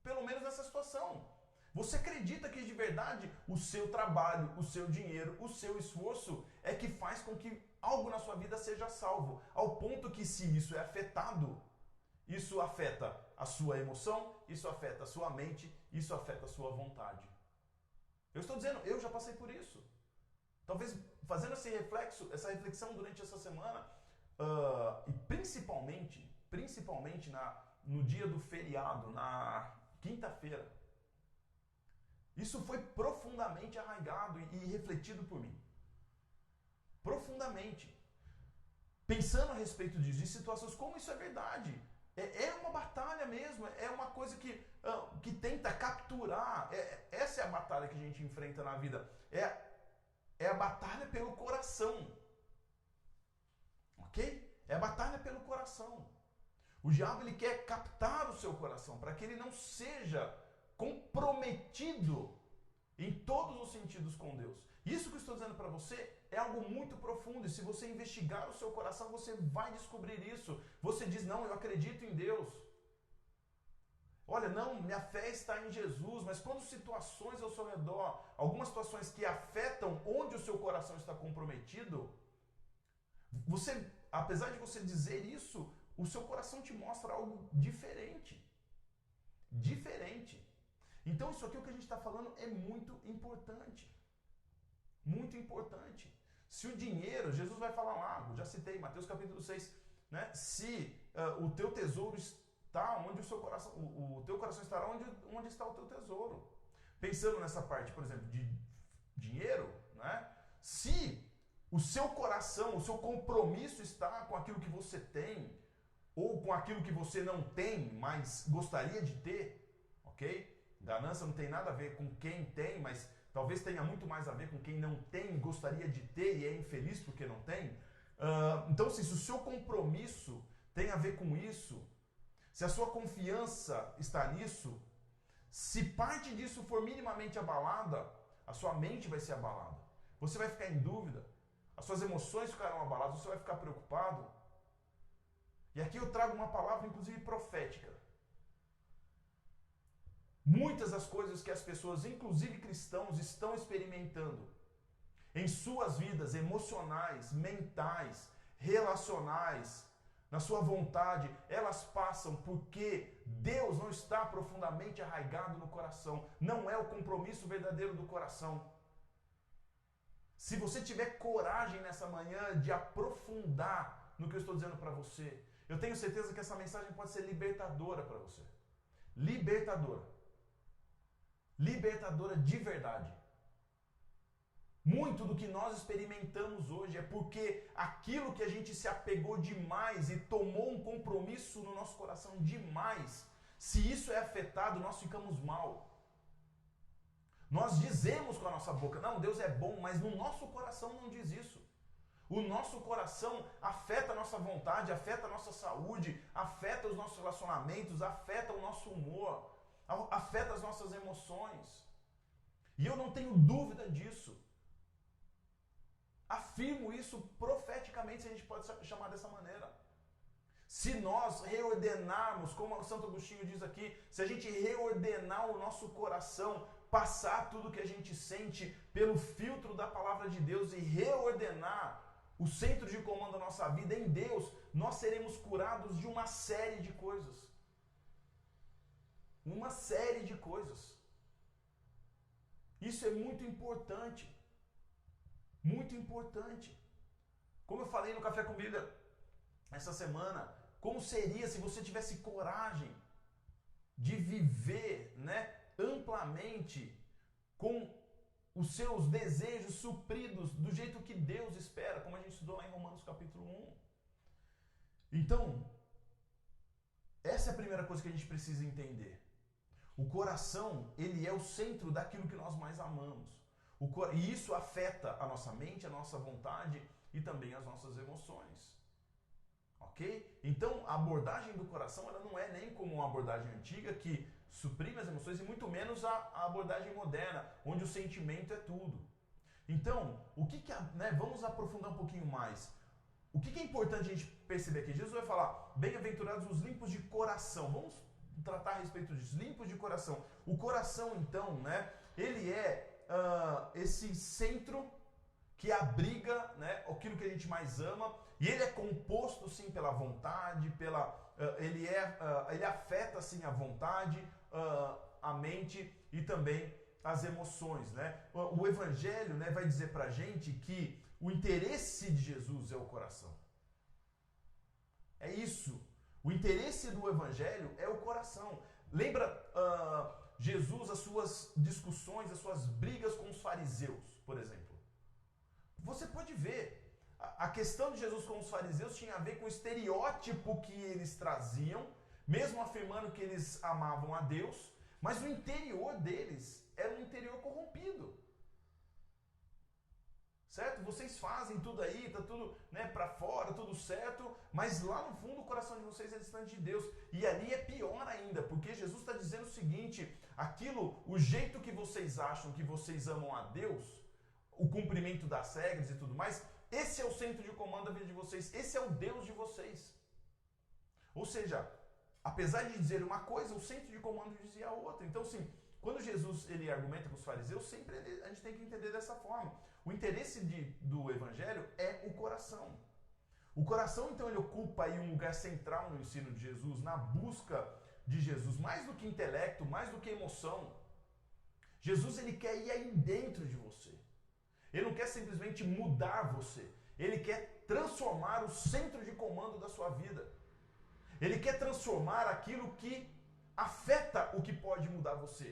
Pelo menos nessa situação. Você acredita que de verdade o seu trabalho, o seu dinheiro, o seu esforço é que faz com que algo na sua vida seja salvo. Ao ponto que se isso é afetado, isso afeta a sua emoção, isso afeta a sua mente, isso afeta a sua vontade. Eu estou dizendo, eu já passei por isso. Talvez fazendo esse reflexo, essa reflexão durante essa semana, e principalmente no dia do feriado, na quinta-feira, isso foi profundamente arraigado e refletido por mim. Profundamente. Pensando a respeito disso, de situações como isso é verdade. É uma batalha mesmo, é uma coisa que tenta capturar. Essa é a batalha que a gente enfrenta na vida. É a batalha pelo coração. Ok? É a batalha pelo coração. O diabo ele quer captar o seu coração para que ele não seja comprometido em todos os sentidos com Deus. Isso que eu estou dizendo para você é algo muito profundo. E se você investigar o seu coração, você vai descobrir isso. Você diz, não, eu acredito em Deus. Olha, não, minha fé está em Jesus. Mas quando situações ao seu redor, algumas situações que afetam onde o seu coração está comprometido, você, apesar de você dizer isso, o seu coração te mostra algo diferente. Diferente. Então isso aqui, o que a gente está falando, é muito importante. Muito importante. Se o dinheiro, Jesus vai falar lá, já citei, Mateus capítulo 6, né? Se o teu tesouro está onde o seu coração, o teu coração estará onde está o teu tesouro. Pensando nessa parte, por exemplo, de dinheiro, né? Se o seu coração, o seu compromisso está com aquilo que você tem, ou com aquilo que você não tem, mas gostaria de ter, ok? Ganância não tem nada a ver com quem tem, mas talvez tenha muito mais a ver com quem não tem, gostaria de ter e é infeliz porque não tem. Então, se o seu compromisso tem a ver com isso, se a sua confiança está nisso, se parte disso for minimamente abalada, a sua mente vai ser abalada. Você vai ficar em dúvida, as suas emoções ficarão abaladas, você vai ficar preocupado. E aqui eu trago uma palavra, inclusive profética. Muitas das coisas que as pessoas, inclusive cristãos, estão experimentando em suas vidas emocionais, mentais, relacionais, na sua vontade, elas passam porque Deus não está profundamente arraigado no coração. Não é o compromisso verdadeiro do coração. Se você tiver coragem nessa manhã de aprofundar no que eu estou dizendo para você, eu tenho certeza que essa mensagem pode ser libertadora para você. Libertadora. Libertadora de verdade. Muito do que nós experimentamos hoje é porque aquilo que a gente se apegou demais e tomou um compromisso no nosso coração demais, se isso é afetado, nós ficamos mal. Nós dizemos com a nossa boca, não, Deus é bom, mas no nosso coração não diz isso. O nosso coração afeta a nossa vontade, afeta a nossa saúde, afeta os nossos relacionamentos, afeta o nosso humor, afeta as nossas emoções. E eu não tenho dúvida disso. Afirmo isso profeticamente, se a gente pode chamar dessa maneira. Se nós reordenarmos, como o Santo Agostinho diz aqui, se a gente reordenar o nosso coração, passar tudo que a gente sente pelo filtro da palavra de Deus e reordenar o centro de comando da nossa vida em Deus, nós seremos curados de uma série de coisas. Uma série de coisas. Isso é muito importante. Muito importante. Como eu falei no Café com Bíblia essa semana, como seria se você tivesse coragem de viver, amplamente com os seus desejos supridos do jeito que Deus espera, como a gente estudou lá em Romanos capítulo 1. Então, essa é a primeira coisa que a gente precisa entender. O coração, ele é o centro daquilo que nós mais amamos. E isso afeta a nossa mente, a nossa vontade e também as nossas emoções. Ok? Então, a abordagem do coração, ela não é nem como uma abordagem antiga que suprime as emoções e muito menos a abordagem moderna, onde o sentimento é tudo. Então, vamos aprofundar um pouquinho mais. O que é importante a gente perceber aqui? Jesus vai falar, bem-aventurados os limpos de coração. Vamos tratar a respeito disso, limpos de coração. O coração, então, ele é esse centro que abriga, né, aquilo que a gente mais ama, e ele é composto sim pela vontade, ele afeta sim a vontade, a mente e também as emoções, né? O Evangelho, né, vai dizer pra gente que o interesse de Jesus é o coração. É isso. O interesse do Evangelho é o coração. Lembra Jesus, as suas discussões, as suas brigas com os fariseus, por exemplo. Você pode ver, a questão de Jesus com os fariseus tinha a ver com o estereótipo que eles traziam, mesmo afirmando que eles amavam a Deus, mas o interior deles era um interior corrompido. Certo? Vocês fazem tudo aí, tá tudo, né, para fora, tudo certo, mas lá no fundo o coração de vocês é distante de Deus. E ali é pior ainda, porque Jesus está dizendo o seguinte: o jeito que vocês acham que vocês amam a Deus, o cumprimento das regras e tudo mais, esse é o centro de comando da vida de vocês, esse é o Deus de vocês. Ou seja, apesar de dizer uma coisa, o centro de comando dizia a outra. Então, sim, quando Jesus ele argumenta com os fariseus, sempre a gente tem que entender dessa forma. O interesse do Evangelho é o coração. O coração, então, ele ocupa aí um lugar central no ensino de Jesus, na busca de Jesus, mais do que intelecto, mais do que emoção. Jesus, ele quer ir aí dentro de você. Ele não quer simplesmente mudar você. Ele quer transformar o centro de comando da sua vida. Ele quer transformar aquilo que afeta o que pode mudar você.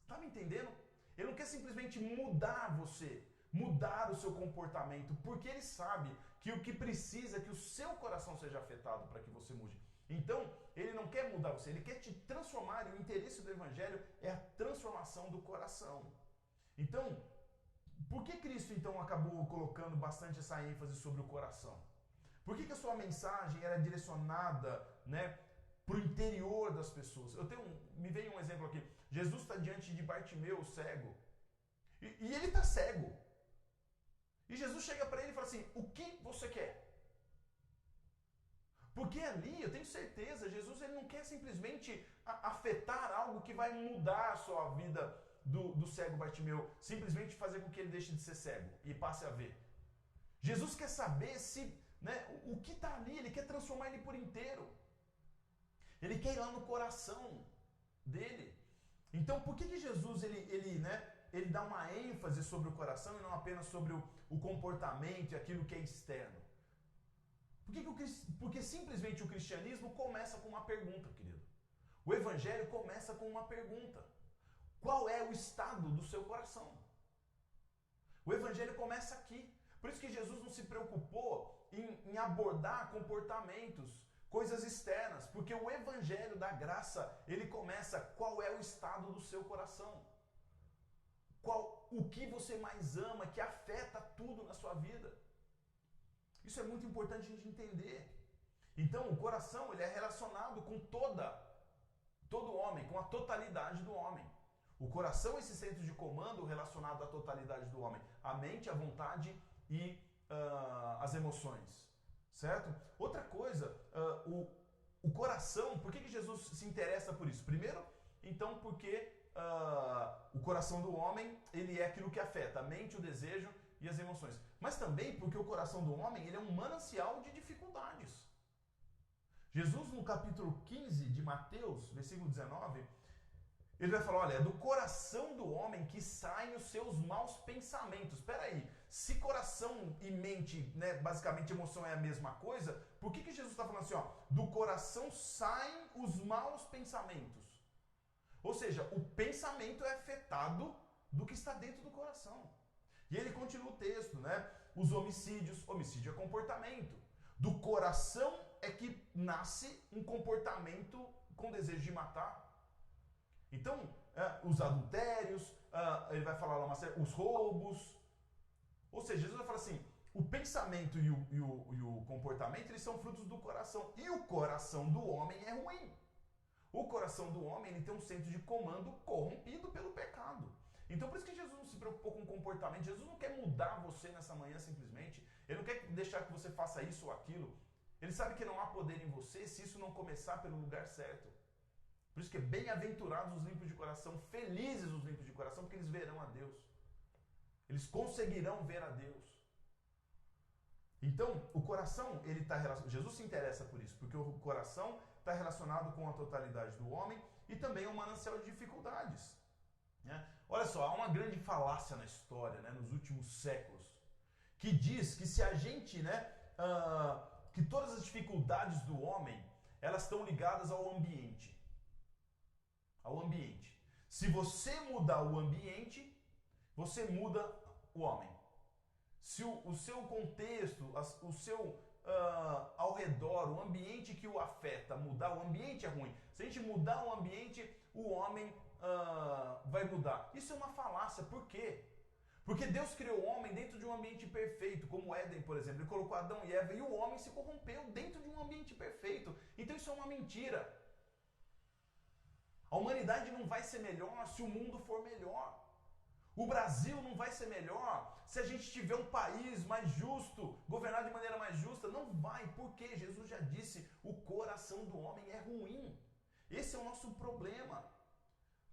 Está me entendendo? Ele não quer simplesmente mudar você, mudar o seu comportamento, porque ele sabe que o que precisa é que o seu coração seja afetado para que você mude. Então, ele não quer mudar você, ele quer te transformar, e o interesse do Evangelho é a transformação do coração. Então, por que Cristo então acabou colocando bastante essa ênfase sobre o coração? Por que a sua mensagem era direcionada, né, para o interior das pessoas? Me veio um exemplo aqui. Jesus está diante de Bartimeu, o cego, e ele está cego. E Jesus chega para ele e fala assim: o que você quer? Porque ali, eu tenho certeza, Jesus ele não quer simplesmente afetar algo que vai mudar a sua vida do cego Bartimeu, simplesmente fazer com que ele deixe de ser cego e passe a ver. Jesus quer saber se, né, o que está ali, ele quer transformar ele por inteiro. Ele quer ir lá no coração dele. Então, por que Jesus ele dá uma ênfase sobre o coração e não apenas sobre o comportamento e aquilo que é externo? Porque simplesmente o cristianismo começa com uma pergunta, querido. O Evangelho começa com uma pergunta: qual é o estado do seu coração? O Evangelho começa aqui. Por isso que Jesus não se preocupou em abordar comportamentos, coisas externas, porque o Evangelho da graça, ele começa: qual é o estado do seu coração? O que você mais ama, que afeta tudo na sua vida? Isso é muito importante a gente entender. Então, o coração ele é relacionado com todo homem, com a totalidade do homem. O coração é esse centro de comando relacionado à totalidade do homem, a mente, a vontade e as emoções, certo? Outra coisa, o coração, por que Jesus se interessa por isso? Primeiro, então, porque o coração do homem ele é aquilo que afeta a mente, o desejo e as emoções. Mas também porque o coração do homem ele é um manancial de dificuldades. Jesus, no capítulo 15 de Mateus, versículo 19, ele vai falar: olha, é do coração do homem que saem os seus maus pensamentos. Espera aí, se coração e mente, né, basicamente emoção é a mesma coisa, por que Jesus está falando assim, ó, do coração saem os maus pensamentos? Ou seja, o pensamento é afetado do que está dentro do coração. E ele continua o texto, né? Os homicídio é comportamento. Do coração é que nasce um comportamento com desejo de matar. Então, os adultérios, ele vai falar lá os roubos. Ou seja, Jesus vai falar assim: o pensamento e o comportamento eles são frutos do coração. E o coração do homem é ruim. O coração do homem ele tem um centro de comando corrompido pelo pecado. Então, por isso que Jesus não se preocupou com o comportamento. Jesus não quer mudar você nessa manhã simplesmente. Ele não quer deixar que você faça isso ou aquilo. Ele sabe que não há poder em você se isso não começar pelo lugar certo. Por isso que é bem-aventurados os limpos de coração, felizes os limpos de coração, porque eles verão a Deus. Eles conseguirão ver a Deus. Então, o coração, ele está relacionado. Jesus se interessa por isso, porque o coração está relacionado com a totalidade do homem e também é um manancial de dificuldades. Né? Olha só, há uma grande falácia na história, né, nos últimos séculos, que diz que se a gente, né, que todas as dificuldades do homem, elas estão ligadas ao ambiente. Ao ambiente. Se você mudar o ambiente, você muda o homem. Se o seu contexto, o seu ao redor, o ambiente que o afeta, mudar, o ambiente é ruim. Se a gente mudar o ambiente, o homem vai mudar. Isso é uma falácia. Por quê? Porque Deus criou o homem dentro de um ambiente perfeito, como o Éden, por exemplo. Ele colocou Adão e Eva e o homem se corrompeu dentro de um ambiente perfeito. Então isso é uma mentira. A humanidade não vai ser melhor se o mundo for melhor. O Brasil não vai ser melhor se a gente tiver um país mais justo, governado de maneira mais justa. Não vai, porque Jesus já disse, o coração do homem é ruim. Esse é o nosso problema.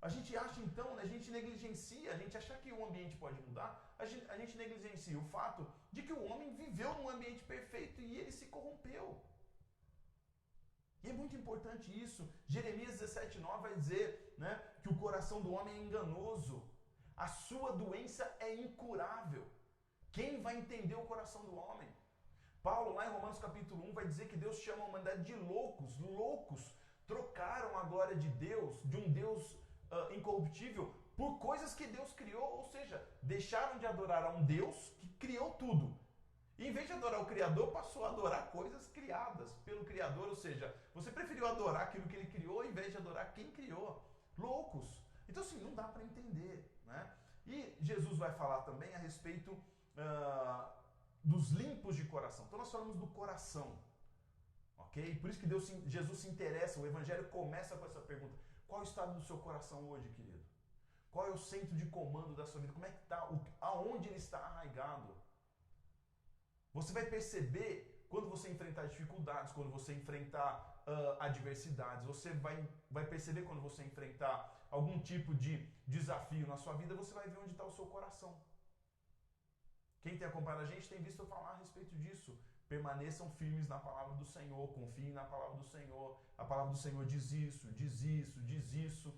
A gente acha então, a gente negligencia, a gente acha que o ambiente pode mudar, a gente negligencia o fato de que o homem viveu num ambiente perfeito e ele se corrompeu. E é muito importante isso. Jeremias 17,9 vai dizer, né, que o coração do homem é enganoso. A sua doença é incurável. Quem vai entender o coração do homem? Paulo, lá em Romanos capítulo 1, vai dizer que Deus chama a humanidade de loucos. Loucos trocaram a glória de Deus, de um Deus incorruptível, por coisas que Deus criou. Ou seja, deixaram de adorar a um Deus que criou tudo. E em vez de adorar o Criador, passou a adorar coisas criadas pelo Criador. Ou seja, você preferiu adorar aquilo que ele criou, em vez de adorar quem criou. Loucos. Então, assim, não dá para entender. Né? E Jesus vai falar também a respeito dos limpos de coração. Então nós falamos do coração, ok? Por isso que Jesus se interessa, o Evangelho começa com essa pergunta: qual é o estado do seu coração hoje, querido? Qual é o centro de comando da sua vida? Como é que está? Aonde ele está arraigado? Você vai perceber quando você enfrentar dificuldades, quando você enfrentar adversidades, você vai perceber quando você enfrentar algum tipo de desafio na sua vida, você vai ver onde está o seu coração. Quem tem acompanhado a gente tem visto eu falar a respeito disso. Permaneçam firmes na palavra do Senhor, confiem na palavra do Senhor. A palavra do Senhor diz isso, diz isso, diz isso.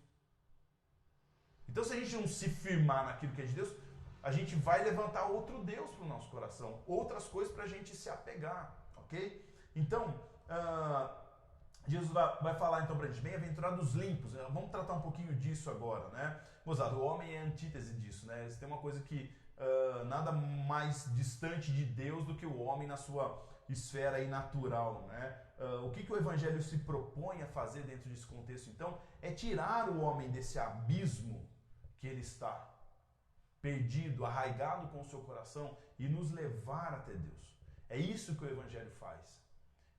Então, se a gente não se firmar naquilo que é de Deus, a gente vai levantar outro Deus para o nosso coração, outras coisas para a gente se apegar, ok? Então, Jesus vai falar então para a gente, bem-aventurados limpos. Vamos tratar um pouquinho disso agora, né? Moçada, o homem é a antítese disso, né? Tem uma coisa que nada mais distante de Deus do que o homem na sua esfera aí natural, né? O que o Evangelho se propõe a fazer dentro desse contexto, então, é tirar o homem desse abismo que ele está, perdido, arraigado com o seu coração, e nos levar até Deus. É isso que o Evangelho faz.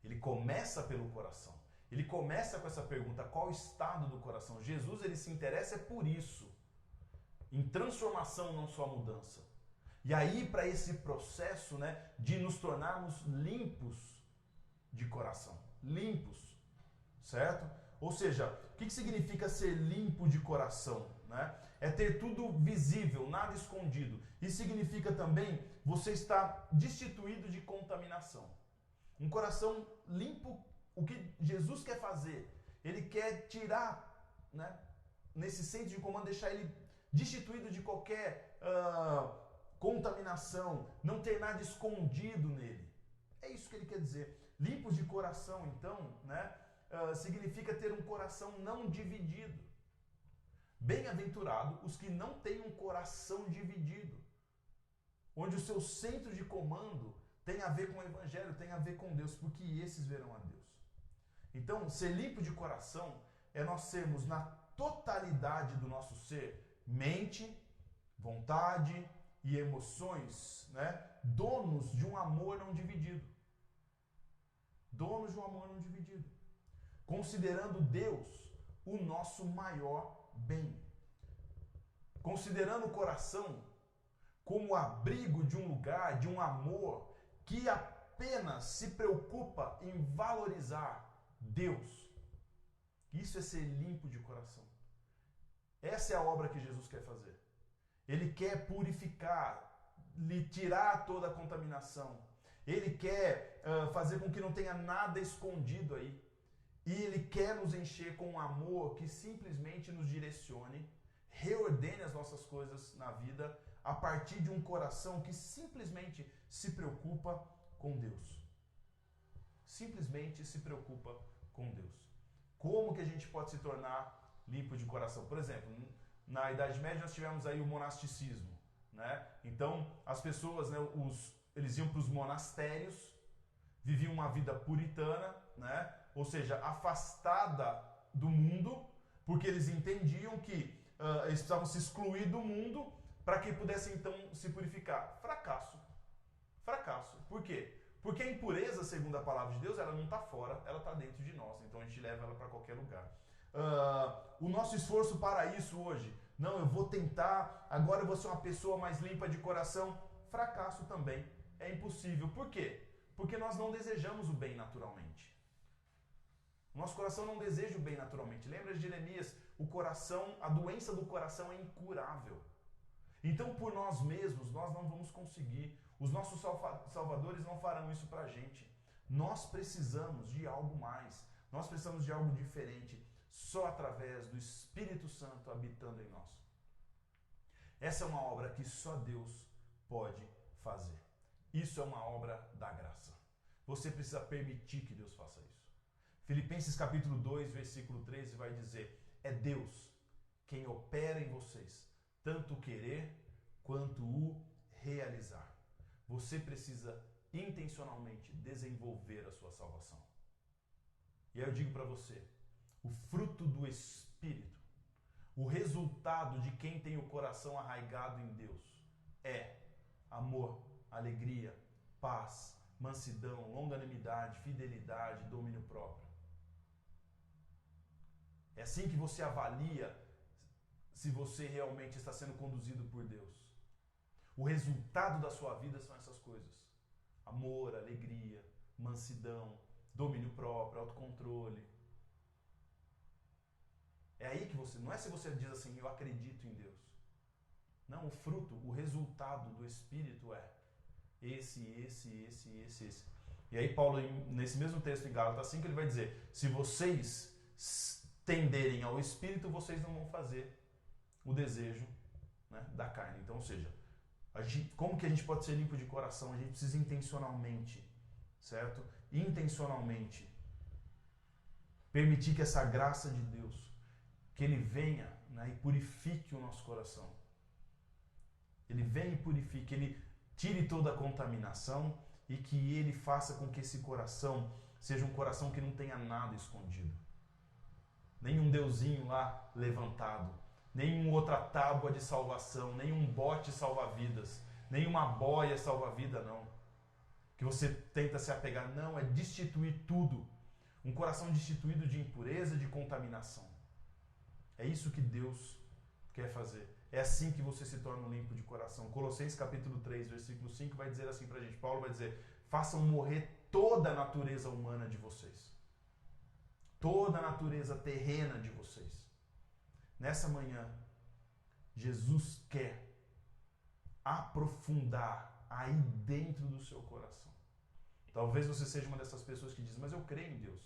Ele começa pelo coração. Ele começa com essa pergunta: qual o estado do coração? Jesus, ele se interessa por isso, em transformação, não só mudança. E aí, para esse processo, né, de nos tornarmos limpos de coração. Limpos, certo? Ou seja, o que significa ser limpo de coração? Né? É ter tudo visível, nada escondido. Isso significa também você estar destituído de contaminação. Um coração limpo, o que Jesus quer fazer? Ele quer tirar, né, nesse centro de comando, deixar ele destituído de qualquer contaminação, não ter nada escondido nele. É isso que ele quer dizer. Limpos de coração, então, né, significa ter um coração não dividido. Bem-aventurado os que não têm um coração dividido, onde o seu centro de comando tem a ver com o Evangelho, tem a ver com Deus, porque esses verão a Deus. Então, ser limpo de coração é nós sermos na totalidade do nosso ser, mente, vontade e emoções, né, donos de um amor não dividido. Donos de um amor não dividido. Considerando Deus o nosso maior bem. Considerando o coração como abrigo de um lugar, de um amor que apenas se preocupa em valorizar Deus. Isso é ser limpo de coração. Essa é a obra que Jesus quer fazer. Ele quer purificar, lhe tirar toda a contaminação. Ele quer fazer com que não tenha nada escondido aí. E Ele quer nos encher com um amor que simplesmente nos direcione, reordene as nossas coisas na vida a partir de um coração que simplesmente se preocupa com Deus. Simplesmente se preocupa com Deus. Como que a gente pode se tornar limpo de coração? Por exemplo, na Idade Média nós tivemos aí o monasticismo, né? Então as pessoas, né, eles iam para os monastérios, viviam uma vida puritana, né? Ou seja, afastada do mundo, porque eles entendiam que eles precisavam se excluir do mundo para que pudessem então se purificar. Fracasso. Fracasso. Por quê? Porque a impureza, segundo a palavra de Deus, ela não está fora, ela está dentro de nós. Então a gente leva ela para qualquer lugar. O nosso esforço para isso hoje, não, eu vou tentar, agora eu vou ser uma pessoa mais limpa de coração. Fracasso também. É impossível. Por quê? Porque nós não desejamos o bem naturalmente. O nosso coração não deseja o bem naturalmente. Lembra de Jeremias? O coração, a doença do coração é incurável. Então, por nós mesmos, nós não vamos conseguir. Os nossos salvadores não farão isso pra gente. Nós precisamos de algo mais. Nós precisamos de algo diferente. Só através do Espírito Santo habitando em nós. Essa é uma obra que só Deus pode fazer. Isso é uma obra da graça. Você precisa permitir que Deus faça isso. Filipenses capítulo 2, versículo 13 vai dizer: é Deus quem opera em vocês, tanto o querer quanto o realizar. Você precisa intencionalmente desenvolver a sua salvação. E aí eu digo para você, o fruto do Espírito, o resultado de quem tem o coração arraigado em Deus é amor, alegria, paz, mansidão, longanimidade, fidelidade, domínio próprio. É assim que você avalia se você realmente está sendo conduzido por Deus. O resultado da sua vida são essas coisas: amor, alegria, mansidão, domínio próprio, autocontrole. É aí que você, não é se você diz assim, eu acredito em Deus. Não, o fruto, o resultado do Espírito é esse. E aí Paulo, nesse mesmo texto em Gálatas 5, ele vai dizer: se vocês tenderem ao Espírito, vocês não vão fazer o desejo, né, da carne. Então, ou seja, como que a gente pode ser limpo de coração? A gente precisa intencionalmente, certo? Intencionalmente permitir que essa graça de Deus, que Ele venha, né, e purifique o nosso coração. Ele venha e purifique, Ele tire toda a contaminação e que Ele faça com que esse coração seja um coração que não tenha nada escondido. Nenhum deusinho lá levantado, nenhuma outra tábua de salvação, nenhum bote salva-vidas, nenhuma boia salva-vida, não. Que você tenta se apegar, não, é destituir tudo. Um coração destituído de impureza, de contaminação. É isso que Deus quer fazer. É assim que você se torna um limpo de coração. Colossenses capítulo 3, versículo 5 vai dizer assim pra gente. Paulo vai dizer: façam morrer toda a natureza humana de vocês. Toda a natureza terrena de vocês. Nessa manhã, Jesus quer aprofundar aí dentro do seu coração. Talvez você seja uma dessas pessoas que diz: mas eu creio em Deus.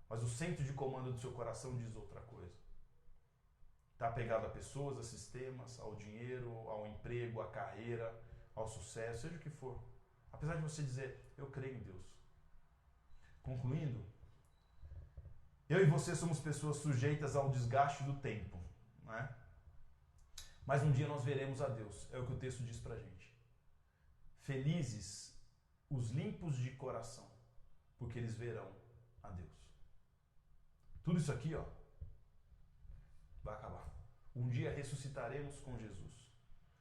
Mas o centro de comando do seu coração diz outra coisa. Está apegado a pessoas, a sistemas, ao dinheiro, ao emprego, à carreira, ao sucesso, seja o que for. Apesar de você dizer: eu creio em Deus. Concluindo, eu e você somos pessoas sujeitas ao desgaste do tempo, não é? Mas um dia nós veremos a Deus, é o que o texto diz pra gente. Felizes os limpos de coração, porque eles verão a Deus. Tudo isso aqui, ó, vai acabar. Um dia ressuscitaremos com Jesus.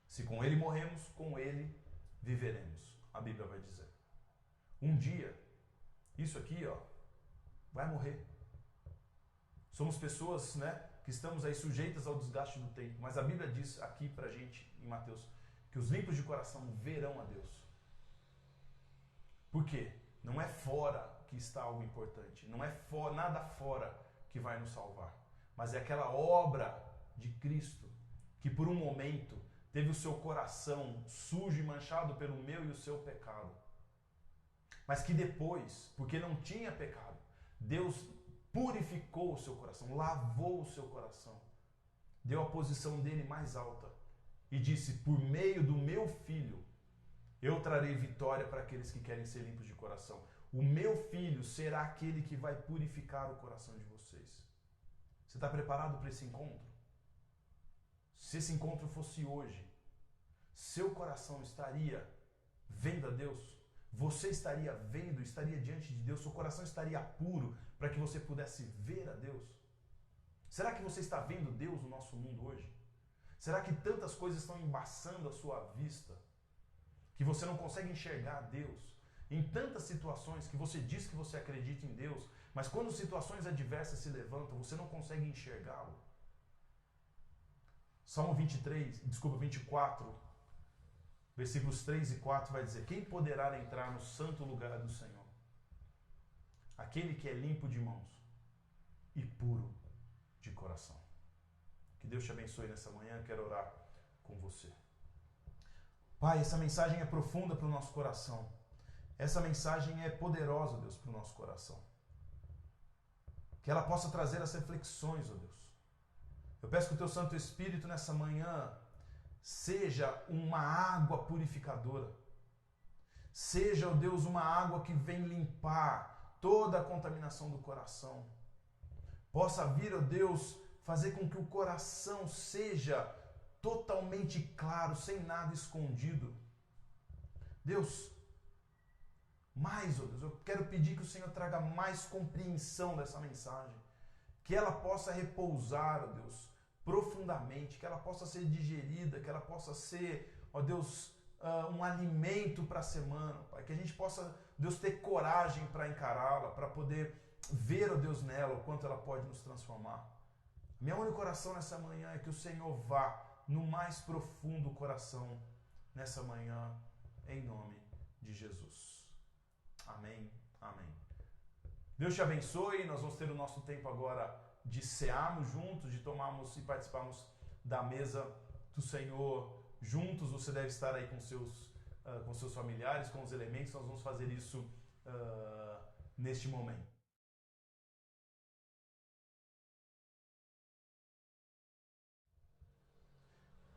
Se com Ele morremos, com Ele viveremos. A Bíblia vai dizer. Um dia, isso aqui, ó, vai morrer. Somos pessoas, né, que estamos aí sujeitas ao desgaste do tempo. Mas a Bíblia diz aqui pra gente, em Mateus, que os limpos de coração verão a Deus. Por quê? Não é fora que está algo importante. Não é nada fora que vai nos salvar. Mas é aquela obra de Cristo que por um momento teve o seu coração sujo e manchado pelo meu e o seu pecado. Mas que depois, porque não tinha pecado, Deus purificou o seu coração, lavou o seu coração, deu a posição dele mais alta e disse: por meio do meu filho, eu trarei vitória para aqueles que querem ser limpos de coração. O meu filho será aquele que vai purificar o coração de vocês. Você está preparado para esse encontro? Se esse encontro fosse hoje, seu coração estaria vendo a Deus? Você estaria vendo, estaria diante de Deus? Seu coração estaria puro para que você pudesse ver a Deus? Será que você está vendo Deus no nosso mundo hoje? Será que tantas coisas estão embaçando a sua vista que você não consegue enxergar Deus? Em tantas situações que você diz que você acredita em Deus, mas quando situações adversas se levantam, você não consegue enxergá-lo. Salmo 24, versículos 3 e 4 vai dizer: quem poderá entrar no santo lugar do Senhor? Aquele que é limpo de mãos e puro de coração. Que Deus te abençoe nessa manhã, quero orar com você. Pai, essa mensagem é profunda para o nosso coração. Essa mensagem é poderosa, Deus, para o nosso coração. Que ela possa trazer as reflexões, ó Deus. Eu peço que o Teu Santo Espírito nessa manhã seja uma água purificadora. Seja, ó Deus, uma água que vem limpar toda a contaminação do coração. Possa vir, ó Deus, fazer com que o coração seja totalmente claro, sem nada escondido. Deus, mais, ó Deus, eu quero pedir que o Senhor traga mais compreensão dessa mensagem. Que ela possa repousar, ó Deus, profundamente, que ela possa ser digerida, que ela possa ser, ó Deus, um alimento para a semana, Pai. Que a gente possa, Deus, ter coragem para encará-la, para poder ver, ó Deus, nela o quanto ela pode nos transformar. Minha única oração nessa manhã é que o Senhor vá no mais profundo coração nessa manhã, em nome de Jesus. Amém, amém. Deus te abençoe. Nós vamos ter o nosso tempo agora de cearmos juntos, de tomarmos e participarmos da mesa do Senhor juntos. Você deve estar aí com seus familiares, com os elementos. Nós vamos fazer isso neste momento.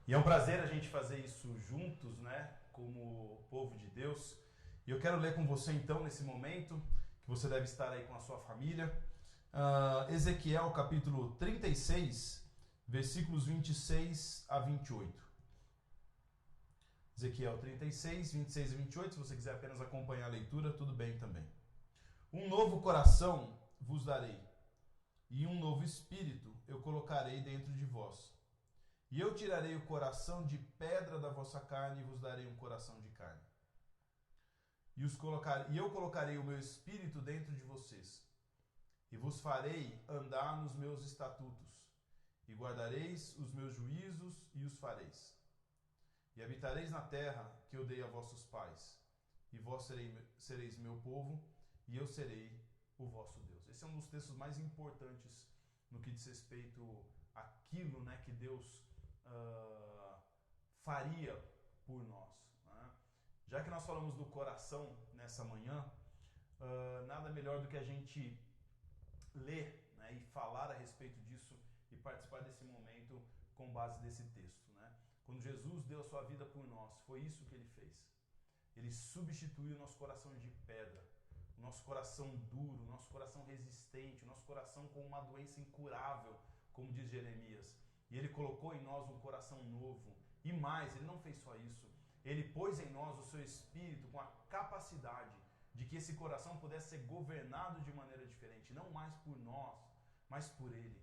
E é um prazer a gente fazer isso juntos, né? Como povo de Deus. E eu quero ler com você então, nesse momento, que você deve estar aí com a sua família, Ezequiel capítulo 36, versículos 26 a 28. Ezequiel 36, 26 a 28, se você quiser apenas acompanhar a leitura, tudo bem também. Um novo coração vos darei, e um novo espírito eu colocarei dentro de vós. E eu tirarei o coração de pedra da vossa carne e vos darei um coração de carne. E eu colocarei o meu espírito dentro de vocês, e vos farei andar nos meus estatutos, e guardareis os meus juízos e os fareis. E habitareis na terra que eu dei a vossos pais, e vós sereis meu povo, e eu serei o vosso Deus. Esse é um dos textos mais importantes no que diz respeito àquilo, né, que Deus faria por nós. Já que nós falamos do coração nessa manhã, nada melhor do que a gente ler, né, e falar a respeito disso e participar desse momento com base desse texto. Né? Quando Jesus deu a sua vida por nós, foi isso que Ele fez. Ele substituiu o nosso coração de pedra, o nosso coração duro, o nosso coração resistente, o nosso coração com uma doença incurável, como diz Jeremias. E Ele colocou em nós um coração novo. E mais, Ele não fez só isso. Ele pôs em nós o seu espírito com a capacidade de que esse coração pudesse ser governado de maneira diferente, não mais por nós, mas por Ele.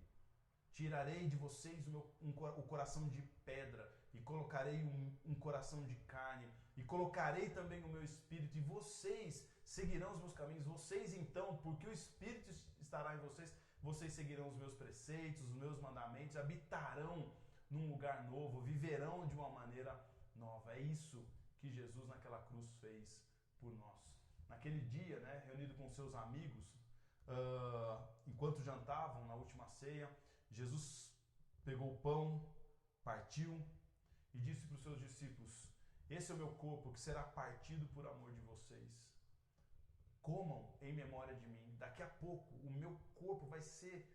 Tirarei de vocês o coração de pedra e colocarei um coração de carne, e colocarei também o meu espírito, e vocês seguirão os meus caminhos. Vocês então, porque o Espírito estará em vocês, vocês seguirão os meus preceitos, os meus mandamentos, habitarão num lugar novo, viverão de uma maneira nova. É isso que Jesus naquela cruz fez por nós. Naquele dia, né, reunido com seus amigos, enquanto jantavam na última ceia, Jesus pegou o pão, partiu e disse para os seus discípulos: esse é o meu corpo que será partido por amor de vocês. Comam em memória de mim. Daqui a pouco o meu corpo vai ser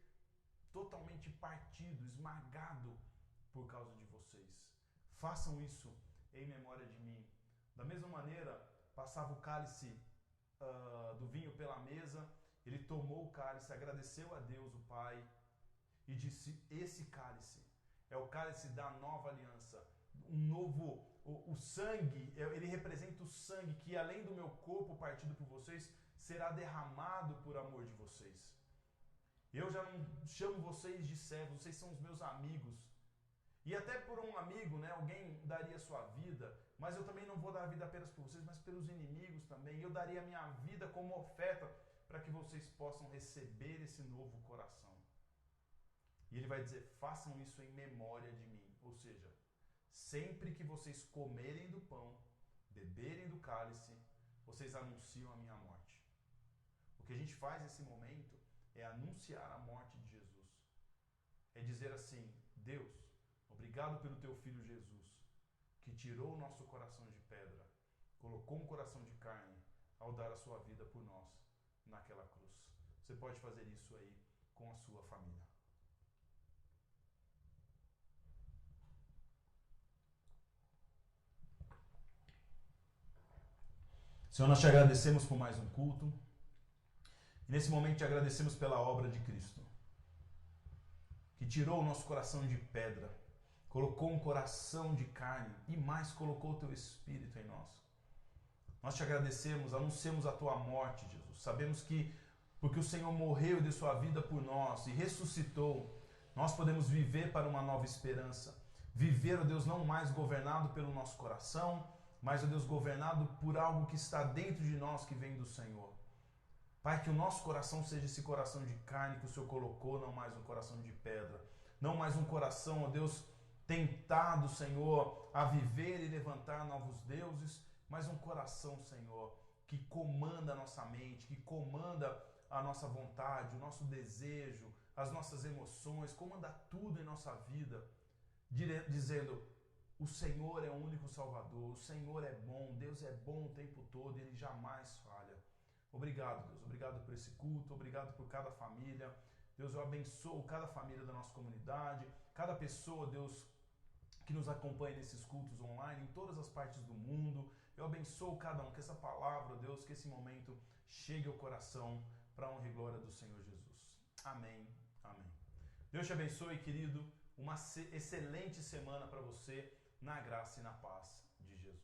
totalmente partido, esmagado por causa de vocês. Façam isso em memória de mim. Da mesma maneira, passava o cálice do vinho pela mesa, ele tomou o cálice, agradeceu a Deus, o Pai, e disse: esse cálice é o cálice da nova aliança, o sangue, ele representa o sangue que, além do meu corpo partido por vocês, será derramado por amor de vocês. Eu já não chamo vocês de servos, vocês são os meus amigos. E até por um amigo, né, alguém daria sua vida, mas eu também não vou dar a vida apenas por vocês, mas pelos inimigos também. Eu daria a minha vida como oferta para que vocês possam receber esse novo coração. E ele vai dizer: façam isso em memória de mim. Ou seja, sempre que vocês comerem do pão, beberem do cálice, vocês anunciam a minha morte. O que a gente faz nesse momento é anunciar a morte de Jesus. É dizer assim: Deus, obrigado pelo teu Filho Jesus, que tirou o nosso coração de pedra, colocou um coração de carne ao dar a sua vida por nós naquela cruz. Você pode fazer isso aí com a sua família. Senhor, nós te agradecemos por mais um culto. E nesse momento te agradecemos pela obra de Cristo, que tirou o nosso coração de pedra, colocou um coração de carne e mais, colocou o teu Espírito em nós. Nós te agradecemos, anunciamos a tua morte, Jesus. Sabemos que, porque o Senhor morreu e deu sua vida por nós e ressuscitou, nós podemos viver para uma nova esperança. Viver, ó Deus, não mais governado pelo nosso coração, mas, ó Deus, governado por algo que está dentro de nós, que vem do Senhor. Pai, que o nosso coração seja esse coração de carne que o Senhor colocou, não mais um coração de pedra. Não mais um coração, ó Deus, tentado, Senhor, a viver e levantar novos deuses, mas um coração, Senhor, que comanda a nossa mente, que comanda a nossa vontade, o nosso desejo, as nossas emoções, comanda tudo em nossa vida, dizendo: o Senhor é o único Salvador, o Senhor é bom, Deus é bom o tempo todo e Ele jamais falha. Obrigado, Deus, obrigado por esse culto, obrigado por cada família. Deus, eu abençoo cada família da nossa comunidade, cada pessoa, Deus, que nos acompanha nesses cultos online, em todas as partes do mundo. Eu abençoo cada um, que essa palavra, Deus, que esse momento chegue ao coração para a honra e glória do Senhor Jesus. Amém, amém. Deus te abençoe, querido. Uma excelente semana para você, na graça e na paz de Jesus.